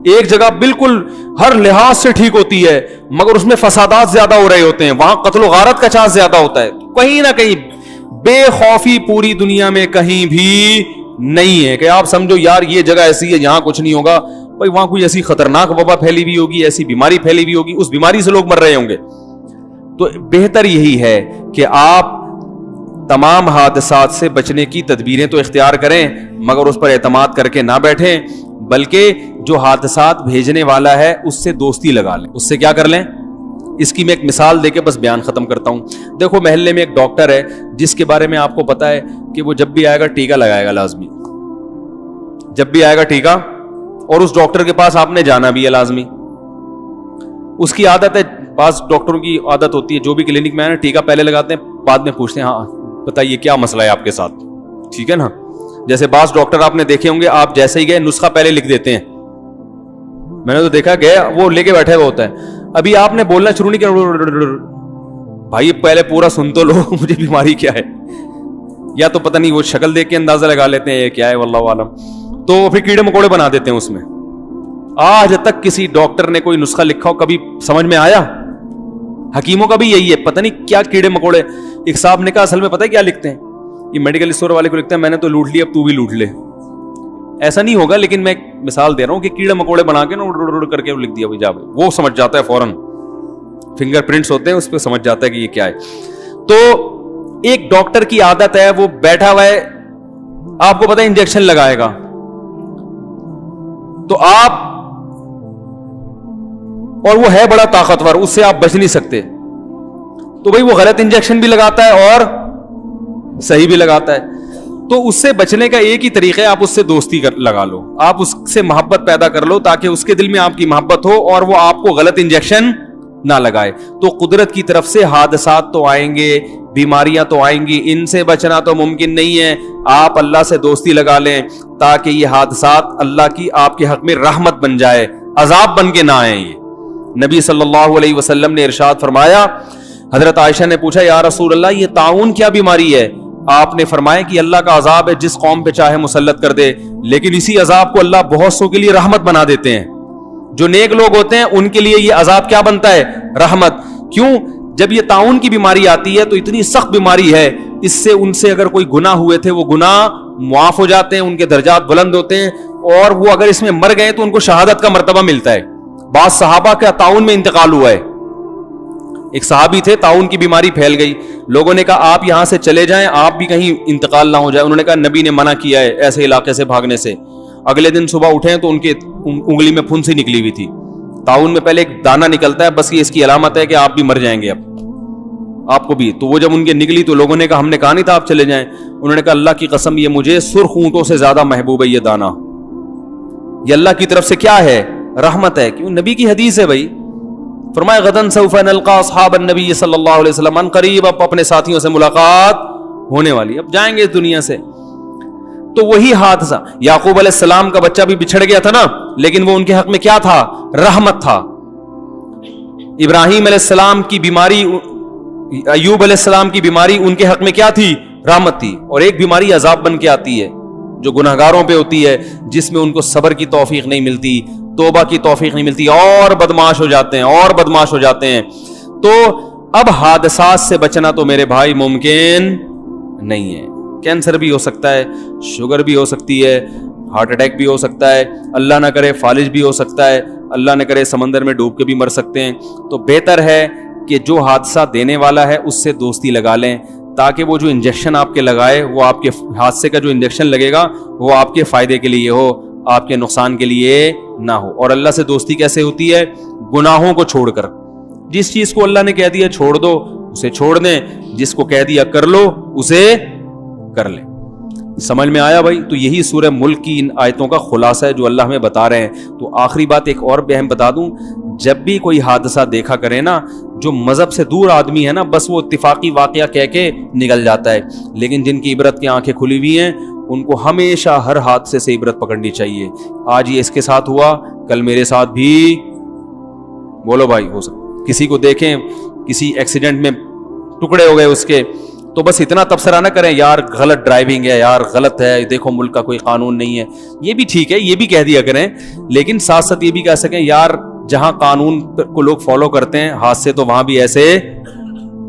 ایک جگہ بالکل ہر لحاظ سے ٹھیک ہوتی ہے مگر اس میں فسادات زیادہ ہو رہے ہوتے ہیں, وہاں قتل و غارت کا چانس زیادہ ہوتا ہے. کہیں نہ کہیں بے خوفی پوری دنیا میں کہیں بھی نہیں ہے کہ آپ سمجھو یار یہ جگہ ایسی ہے جہاں کچھ نہیں ہوگا. بھائی وہاں کوئی ایسی خطرناک وبا پھیلی ہوئی ہوگی, ایسی بیماری پھیلی ہوئی ہوگی, اس بیماری سے لوگ مر رہے ہوں گے. تو بہتر یہی ہے کہ آپ تمام حادثات سے بچنے کی تدبیریں تو اختیار کریں مگر اس پر اعتماد کر کے نہ بیٹھیں, بلکہ جو حادثات بھیجنے والا ہے اس سے دوستی لگا لیں, اس سے کیا کر لیں. اس کی میں ایک مثال دے کے بس بیان ختم کرتا ہوں. دیکھو محلے میں ایک ڈاکٹر ہے جس کے بارے میں آپ کو پتا ہے کہ وہ جب بھی آئے گا ٹیکا لگائے گا لازمی, جب بھی آئے گا ٹیکا, اور اس ڈاکٹر کے پاس آپ نے جانا بھی ہے لازمی. اس کی عادت ہے, بعض ڈاکٹروں کی عادت ہوتی ہے جو بھی کلینک میں آئے نا ٹیکا پہلے لگاتے ہیں, بعد میں پوچھتے ہیں ہاں بتائیے کیا مسئلہ ہے آپ کے ساتھ, ٹھیک ہے نا. جیسے بعض ڈاکٹر آپ نے دیکھے ہوں گے آپ جیسے ہی گئے نسخہ پہلے لکھ دیتے ہیں, میں نے تو دیکھا گیا وہ لے کے بیٹھے ہوا ہوتا ہے, ابھی آپ نے بولنا شروع نہیں کیا, بھائی پہلے پورا سن تو لو مجھے بیماری کیا ہے, یا تو پتہ نہیں وہ شکل دیکھ کے اندازہ لگا لیتے ہیں یہ کیا ہے واللہ عالم, تو پھر کیڑے مکوڑے بنا دیتے ہیں اس میں. آج تک کسی ڈاکٹر نے کوئی نسخہ لکھا ہو کبھی سمجھ میں آیا؟ حکیموں کا بھی یہی ہے, پتہ نہیں کیا کیڑے مکوڑے. ایک صاحب نے کہا اصل میں پتہ ہے کیا لکھتے ہیں, یہ میڈیکل اسٹور والے کو لکھتے ہیں میں نے تو لوٹ لی اب تو بھی لوٹ لے. ایسا نہیں ہوگا, لیکن میں ایک مثال دے رہا ہوں کہ کیڑے مکوڑے بنا کے نا اڑ کر کے لکھ دیا بھائی جا, وہ سمجھ جاتا ہے فوراً, فنگر پرنٹس ہوتے ہیں اس پہ سمجھ جاتا ہے کہ یہ کیا ہے. تو ایک ڈاکٹر کی عادت ہے وہ بیٹھا ہوا ہے, آپ کو پتا ہے انجیکشن لگائے گا تو آپ, اور وہ ہے بڑا طاقتور, اس سے آپ بچ نہیں سکتے, تو بھائی وہ غلط انجیکشن بھی لگاتا ہے اور صحیح بھی لگاتا ہے. تو اس سے بچنے کا ایک ہی طریقہ ہے, آپ اس سے دوستی لگا لو, آپ اس سے محبت پیدا کر لو تاکہ اس کے دل میں آپ کی محبت ہو اور وہ آپ کو غلط انجیکشن نہ لگائے. تو قدرت کی طرف سے حادثات تو آئیں گے, بیماریاں تو آئیں گی, ان سے بچنا تو ممکن نہیں ہے. آپ اللہ سے دوستی لگا لیں تاکہ یہ حادثات اللہ کی آپ کے حق میں رحمت بن جائے, عذاب بن کے نہ آئیں. یہ نبی صلی اللہ علیہ وسلم نے ارشاد فرمایا, حضرت عائشہ نے پوچھا یا رسول اللہ یہ طاعون کیا بیماری ہے؟ آپ نے فرمایا کہ اللہ کا عذاب ہے جس قوم پہ چاہے مسلط کر دے, لیکن اسی عذاب کو اللہ بہت سو کے لیے رحمت بنا دیتے ہیں. جو نیک لوگ ہوتے ہیں ان کے لیے یہ عذاب کیا بنتا ہے؟ رحمت. کیوں؟ جب یہ طاعون کی بیماری آتی ہے تو اتنی سخت بیماری ہے, اس سے ان سے اگر کوئی گناہ ہوئے تھے وہ گناہ معاف ہو جاتے ہیں, ان کے درجات بلند ہوتے ہیں, اور وہ اگر اس میں مر گئے تو ان کو شہادت کا مرتبہ ملتا ہے. بعض صحابہ کا طاعون میں انتقال ہوا ہے. ایک صحابی تھے, طاعون کی بیماری پھیل گئی, لوگوں نے کہا آپ یہاں سے چلے جائیں, آپ بھی کہیں انتقال نہ ہو جائے. انہوں نے کہا نبی نے منع کیا ہے ایسے علاقے سے بھاگنے سے. اگلے دن صبح اٹھے تو ان کے انگلی میں پھنسی نکلی ہوئی تھی. طاعون میں پہلے ایک دانہ نکلتا ہے, بس یہ اس کی علامت ہے کہ آپ بھی مر جائیں گے, اب آپ کو بھی. تو وہ جب ان کے نکلی تو لوگوں نے کہا ہم نے کہا نہیں تھا آپ چلے جائیں. انہوں نے کہا اللہ کی قسم یہ مجھے سرخ اونٹوں سے زیادہ محبوب ہے یہ دانہ. یہ اللہ کی طرف سے کیا ہے؟ رحمت ہے. کیوں؟ نبی کی حدیث ہے بھائی. فرمایا غدن سوف نلقا اصحاب النبی صلی اللہ علیہ وسلم, ان قریب اب اپنے ساتھیوں سے ملاقات ہونے والی, اب جائیں گے اس دنیا سے. تو وہی حادثہ, یعقوب علیہ السلام کا بچہ بھی بچھڑ گیا تھا نا, لیکن وہ ان کے حق میں کیا تھا؟ رحمت تھا. ابراہیم علیہ السلام کی بیماری, ایوب علیہ السلام کی بیماری ان کے حق میں کیا تھی؟ رحمت تھی. اور ایک بیماری عذاب بن کے آتی ہے جو گناہگاروں پہ ہوتی ہے, جس میں ان کو صبر کی توفیق نہیں ملتی, توبہ کی توفیق نہیں ملتی, اور بدماش ہو جاتے ہیں اور بدماش ہو جاتے ہیں. تو اب حادثات سے بچنا تو میرے بھائی ممکن نہیں ہے. کینسر بھی ہو سکتا ہے, شوگر بھی ہو سکتی ہے, ہارٹ اٹیک بھی ہو سکتا ہے, اللہ نہ کرے فالج بھی ہو سکتا ہے, اللہ نہ کرے سمندر میں ڈوب کے بھی مر سکتے ہیں. تو بہتر ہے کہ جو حادثہ دینے والا ہے اس سے دوستی لگا لیں, تاکہ وہ جو انجیکشن آپ کے لگائے وہ آپ کے حادثے کا جو انجیکشن لگے گا وہ آپ کے فائدے کے لیے ہو, آپ کے نقصان کے لیے نہ ہو. اور اللہ سے دوستی کیسے ہوتی ہے؟ گناہوں کو چھوڑ کر. جس چیز کو اللہ نے کہہ دیا چھوڑ دو اسے چھوڑ دیں, جس کو کہہ دیا کر لو اسے کر لیں. سمجھ میں آیا بھائی؟ تو یہی سورہ ملک کی ان آیتوں کا خلاصہ ہے جو اللہ ہمیں بتا رہے ہیں. تو آخری بات ایک اور بھی ہم بتا دوں, جب بھی کوئی حادثہ دیکھا کرے نا, جو مذہب سے دور آدمی ہے نا, بس وہ اتفاقی واقعہ کہہ کے نکل جاتا ہے, لیکن جن کی عبرت کی آنکھیں کھلی ہوئی ہیں ان کو ہمیشہ ہر حادثے سے عبرت پکڑنی چاہیے. آج یہ اس کے ساتھ ہوا, کل میرے ساتھ بھی, بولو بھائی, ہو سکتا. کسی کو دیکھیں کسی ایکسیڈنٹ میں ٹکڑے ہو گئے اس کے, تو بس اتنا تبصرہ نہ کریں یار غلط ڈرائیونگ ہے, یار غلط ہے, دیکھو ملک کا کوئی قانون نہیں ہے. یہ بھی ٹھیک ہے, یہ بھی کہہ دیا کریں, لیکن ساتھ ساتھ یہ بھی کہہ سکیں یار جہاں قانون کو لوگ فالو کرتے ہیں حادثے تو وہاں بھی ایسے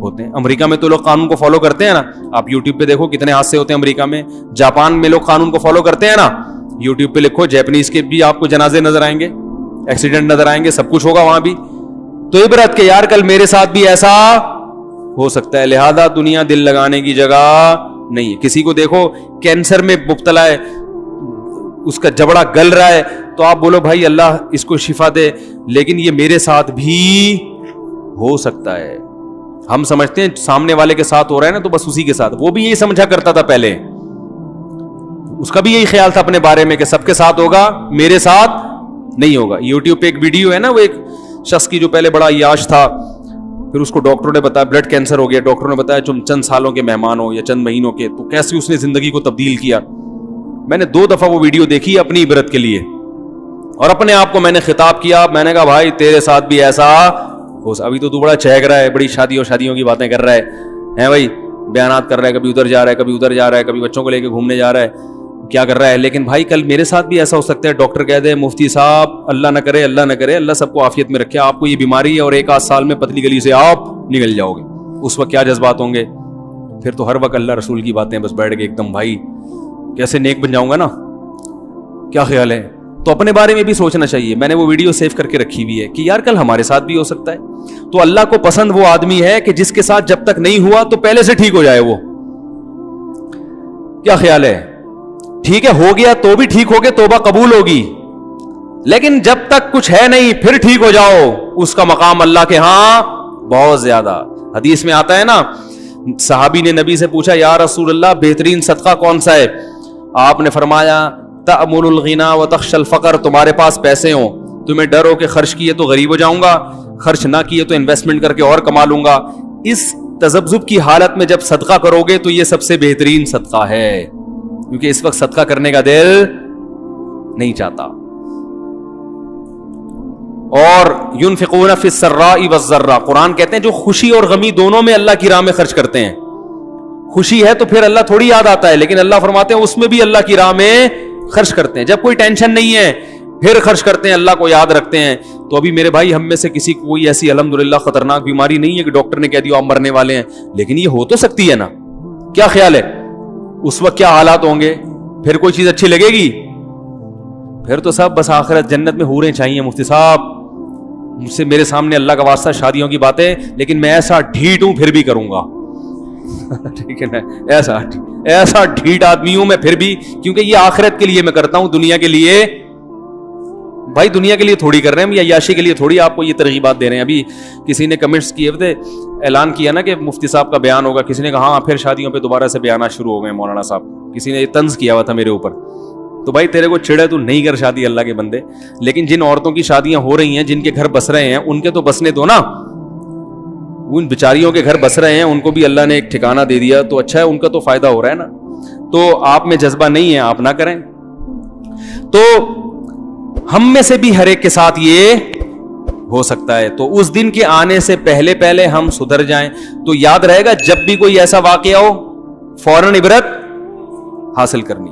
ہوتے ہیں. امریکہ میں تو لوگ قانون کو فالو کرتے ہیں نا, آپ یوٹیوب پہ دیکھو کتنے حادثے ہوتے ہیں امریکہ میں. جاپان میں لوگ قانون کو فالو کرتے ہیں نا, یوٹیوب پہ لکھو جیپنیز کے بھی آپ کو جنازے نظر آئیں گے, ایکسیڈنٹ نظر آئیں گے, سب کچھ ہوگا وہاں بھی. تو عبرت کہ یار کل میرے ساتھ بھی ایسا ہو سکتا ہے, لہذا دنیا دل لگانے کی جگہ نہیں ہے. کسی کو دیکھو کینسر میں مبتلا ہے, اس کا جبڑا گل رہا ہے, تو آپ بولو بھائی اللہ اس کو شفا دے, لیکن یہ میرے ساتھ بھی ہو سکتا ہے. ہم سمجھتے ہیں سامنے والے کے ساتھ ہو رہا ہے نا تو بس اسی کے ساتھ. وہ بھی یہی سمجھا کرتا تھا پہلے, اس کا بھی یہی خیال تھا اپنے بارے میں کہ سب کے ساتھ ہوگا, میرے ساتھ نہیں ہوگا. یوٹیوب پہ ایک ویڈیو ہے نا, وہ ایک شخص کی جو پہلے بڑا عیاش تھا, پھر اس کو ڈاکٹروں نے بتایا بلڈ کینسر ہو گیا, ڈاکٹروں نے بتایا تم چند سالوں کے مہمان ہو یا چند مہینوں کے, تو کیسے اس نے زندگی کو تبدیل کیا. میں نے 2 دفعہ وہ ویڈیو دیکھی اپنی عبرت کے لیے, اور اپنے آپ کو میں نے خطاب کیا, میں نے کہا بھائی تیرے ساتھ بھی ایسا ہو. ابھی تو بڑا چہک رہا ہے, بڑی شادیوں کی باتیں کر رہا ہے بھائی, بیانات کر رہا ہے, کبھی ادھر جا رہا ہے, کبھی ادھر جا رہا ہے, کبھی بچوں کو لے کے گھومنے جا رہا ہے, کیا کر رہا ہے. لیکن بھائی کل میرے ساتھ بھی ایسا ہو سکتا ہے, ڈاکٹر کہہ دے مفتی صاحب اللہ نہ کرے, اللہ سب کو عافیت میں رکھے, آپ کو یہ بیماری ہے اور 1 آدھ سال میں پتلی گلی سے آپ نکل جاؤ گے. اس وقت کیا جذبات ہوں گے. پھر تو ہر وقت اللہ رسول کی باتیں بس بیٹھ کے ایک دم بھائی کیسے نیک بن جاؤں گا نا, کیا خیال ہے. تو اپنے بارے میں بھی سوچنا چاہیے. میں نے وہ ویڈیو سیو کر کے رکھی ہوئی ہے کہ یار کل ہمارے ساتھ بھی ہو سکتا ہے. تو اللہ کو پسند وہ آدمی ہے کہ جس کے ساتھ جب تک نہیں ہوا تو پہلے سے ٹھیک ہو جائے. وہ کیا خیال ہے. ٹھیک ہے ہو گیا تو بھی ٹھیک ہوگے, توبہ قبول ہوگی, لیکن جب تک کچھ ہے نہیں پھر ٹھیک ہو جاؤ, اس کا مقام اللہ کے ہاں بہت زیادہ. حدیث میں آتا ہے نا, صحابی نے نبی سے پوچھا یا رسول اللہ بہترین صدقہ کون سا ہے. آپ نے فرمایا تأمل الغنا وتخشى الفقر, تمہارے پاس پیسے ہوں, تمہیں ڈر ہو کہ خرچ کیے تو غریب ہو جاؤں گا, خرچ نہ کیے تو انویسٹمنٹ کر کے اور کما لوں گا. اس تذبذب کی حالت میں جب صدقہ کرو گے تو یہ سب سے بہترین صدقہ ہے, کیونکہ اس وقت صدقہ کرنے کا دل نہیں چاہتا. اور ينفقون في السراء والضراء, قرآن کہتے ہیں جو خوشی اور غمی دونوں میں اللہ کی راہ میں خرچ کرتے ہیں. خوشی ہے تو پھر اللہ تھوڑی یاد آتا ہے, لیکن اللہ فرماتے ہیں اس میں بھی اللہ کی راہ میں خرچ کرتے ہیں. جب کوئی ٹینشن نہیں ہے پھر خرچ کرتے ہیں, اللہ کو یاد رکھتے ہیں. تو ابھی میرے بھائی ہم میں سے کسی کو کوئی ایسی الحمدللہ خطرناک بیماری نہیں ہے کہ ڈاکٹر نے کہہ دیا آپ مرنے والے ہیں, لیکن یہ ہو تو سکتی ہے نا. کیا خیال ہے اس وقت کیا حالات ہوں گے؟ پھر کوئی چیز اچھی لگے گی؟ پھر تو سب بس آخرت جنت میں حوریں چاہیے. مفتی صاحب مجھ سے میرے سامنے اللہ کا واسطہ شادیوں کی باتیں, لیکن میں ایسا ڈھیٹ ہوں پھر بھی کروں گا. ٹھیک ہے نا, ایسا ڈھیٹ آدمی ہوں میں پھر بھی, کیونکہ یہ آخرت کے لیے میں کرتا ہوں, دنیا کے لیے. بھائی دنیا کے لیے تھوڑی کر رہے ہیں, یا عیاشی کے لیے تھوڑی آپ کو یہ ترغیبات دے رہے ہیں. ابھی کسی نے کمنٹس کیے تھے, اعلان کیا نا کہ مفتی صاحب کا بیان ہوگا, کسی نے کہا ہاں پھر شادیوں پہ دوبارہ سے بیانات شروع ہو گئے مولانا صاحب. کسی نے یہ طنز کیا ہوا تھا میرے اوپر. تو بھائی تیرے کو چھڑے تو نہیں کر شادی اللہ کے بندے, لیکن جن عورتوں کی شادیاں ہو رہی ہیں, جن کے گھر بس رہے ہیں, ان کے تو بسنے دو نا. ان بیچاریوں کے گھر بس رہے ہیں, ان کو بھی اللہ نے ایک ٹھکانہ دے دیا تو اچھا ہے, ان کا تو فائدہ ہو رہا ہے نا. تو آپ میں جذبہ نہیں ہے, آپ نہ کریں. تو ہم میں سے بھی ہر ایک کے ساتھ یہ ہو سکتا ہے. تو اس دن کے آنے سے پہلے ہم سدھر جائیں. تو یاد رہے گا, جب بھی کوئی ایسا واقعہ ہو فوراً عبرت حاصل کرنی.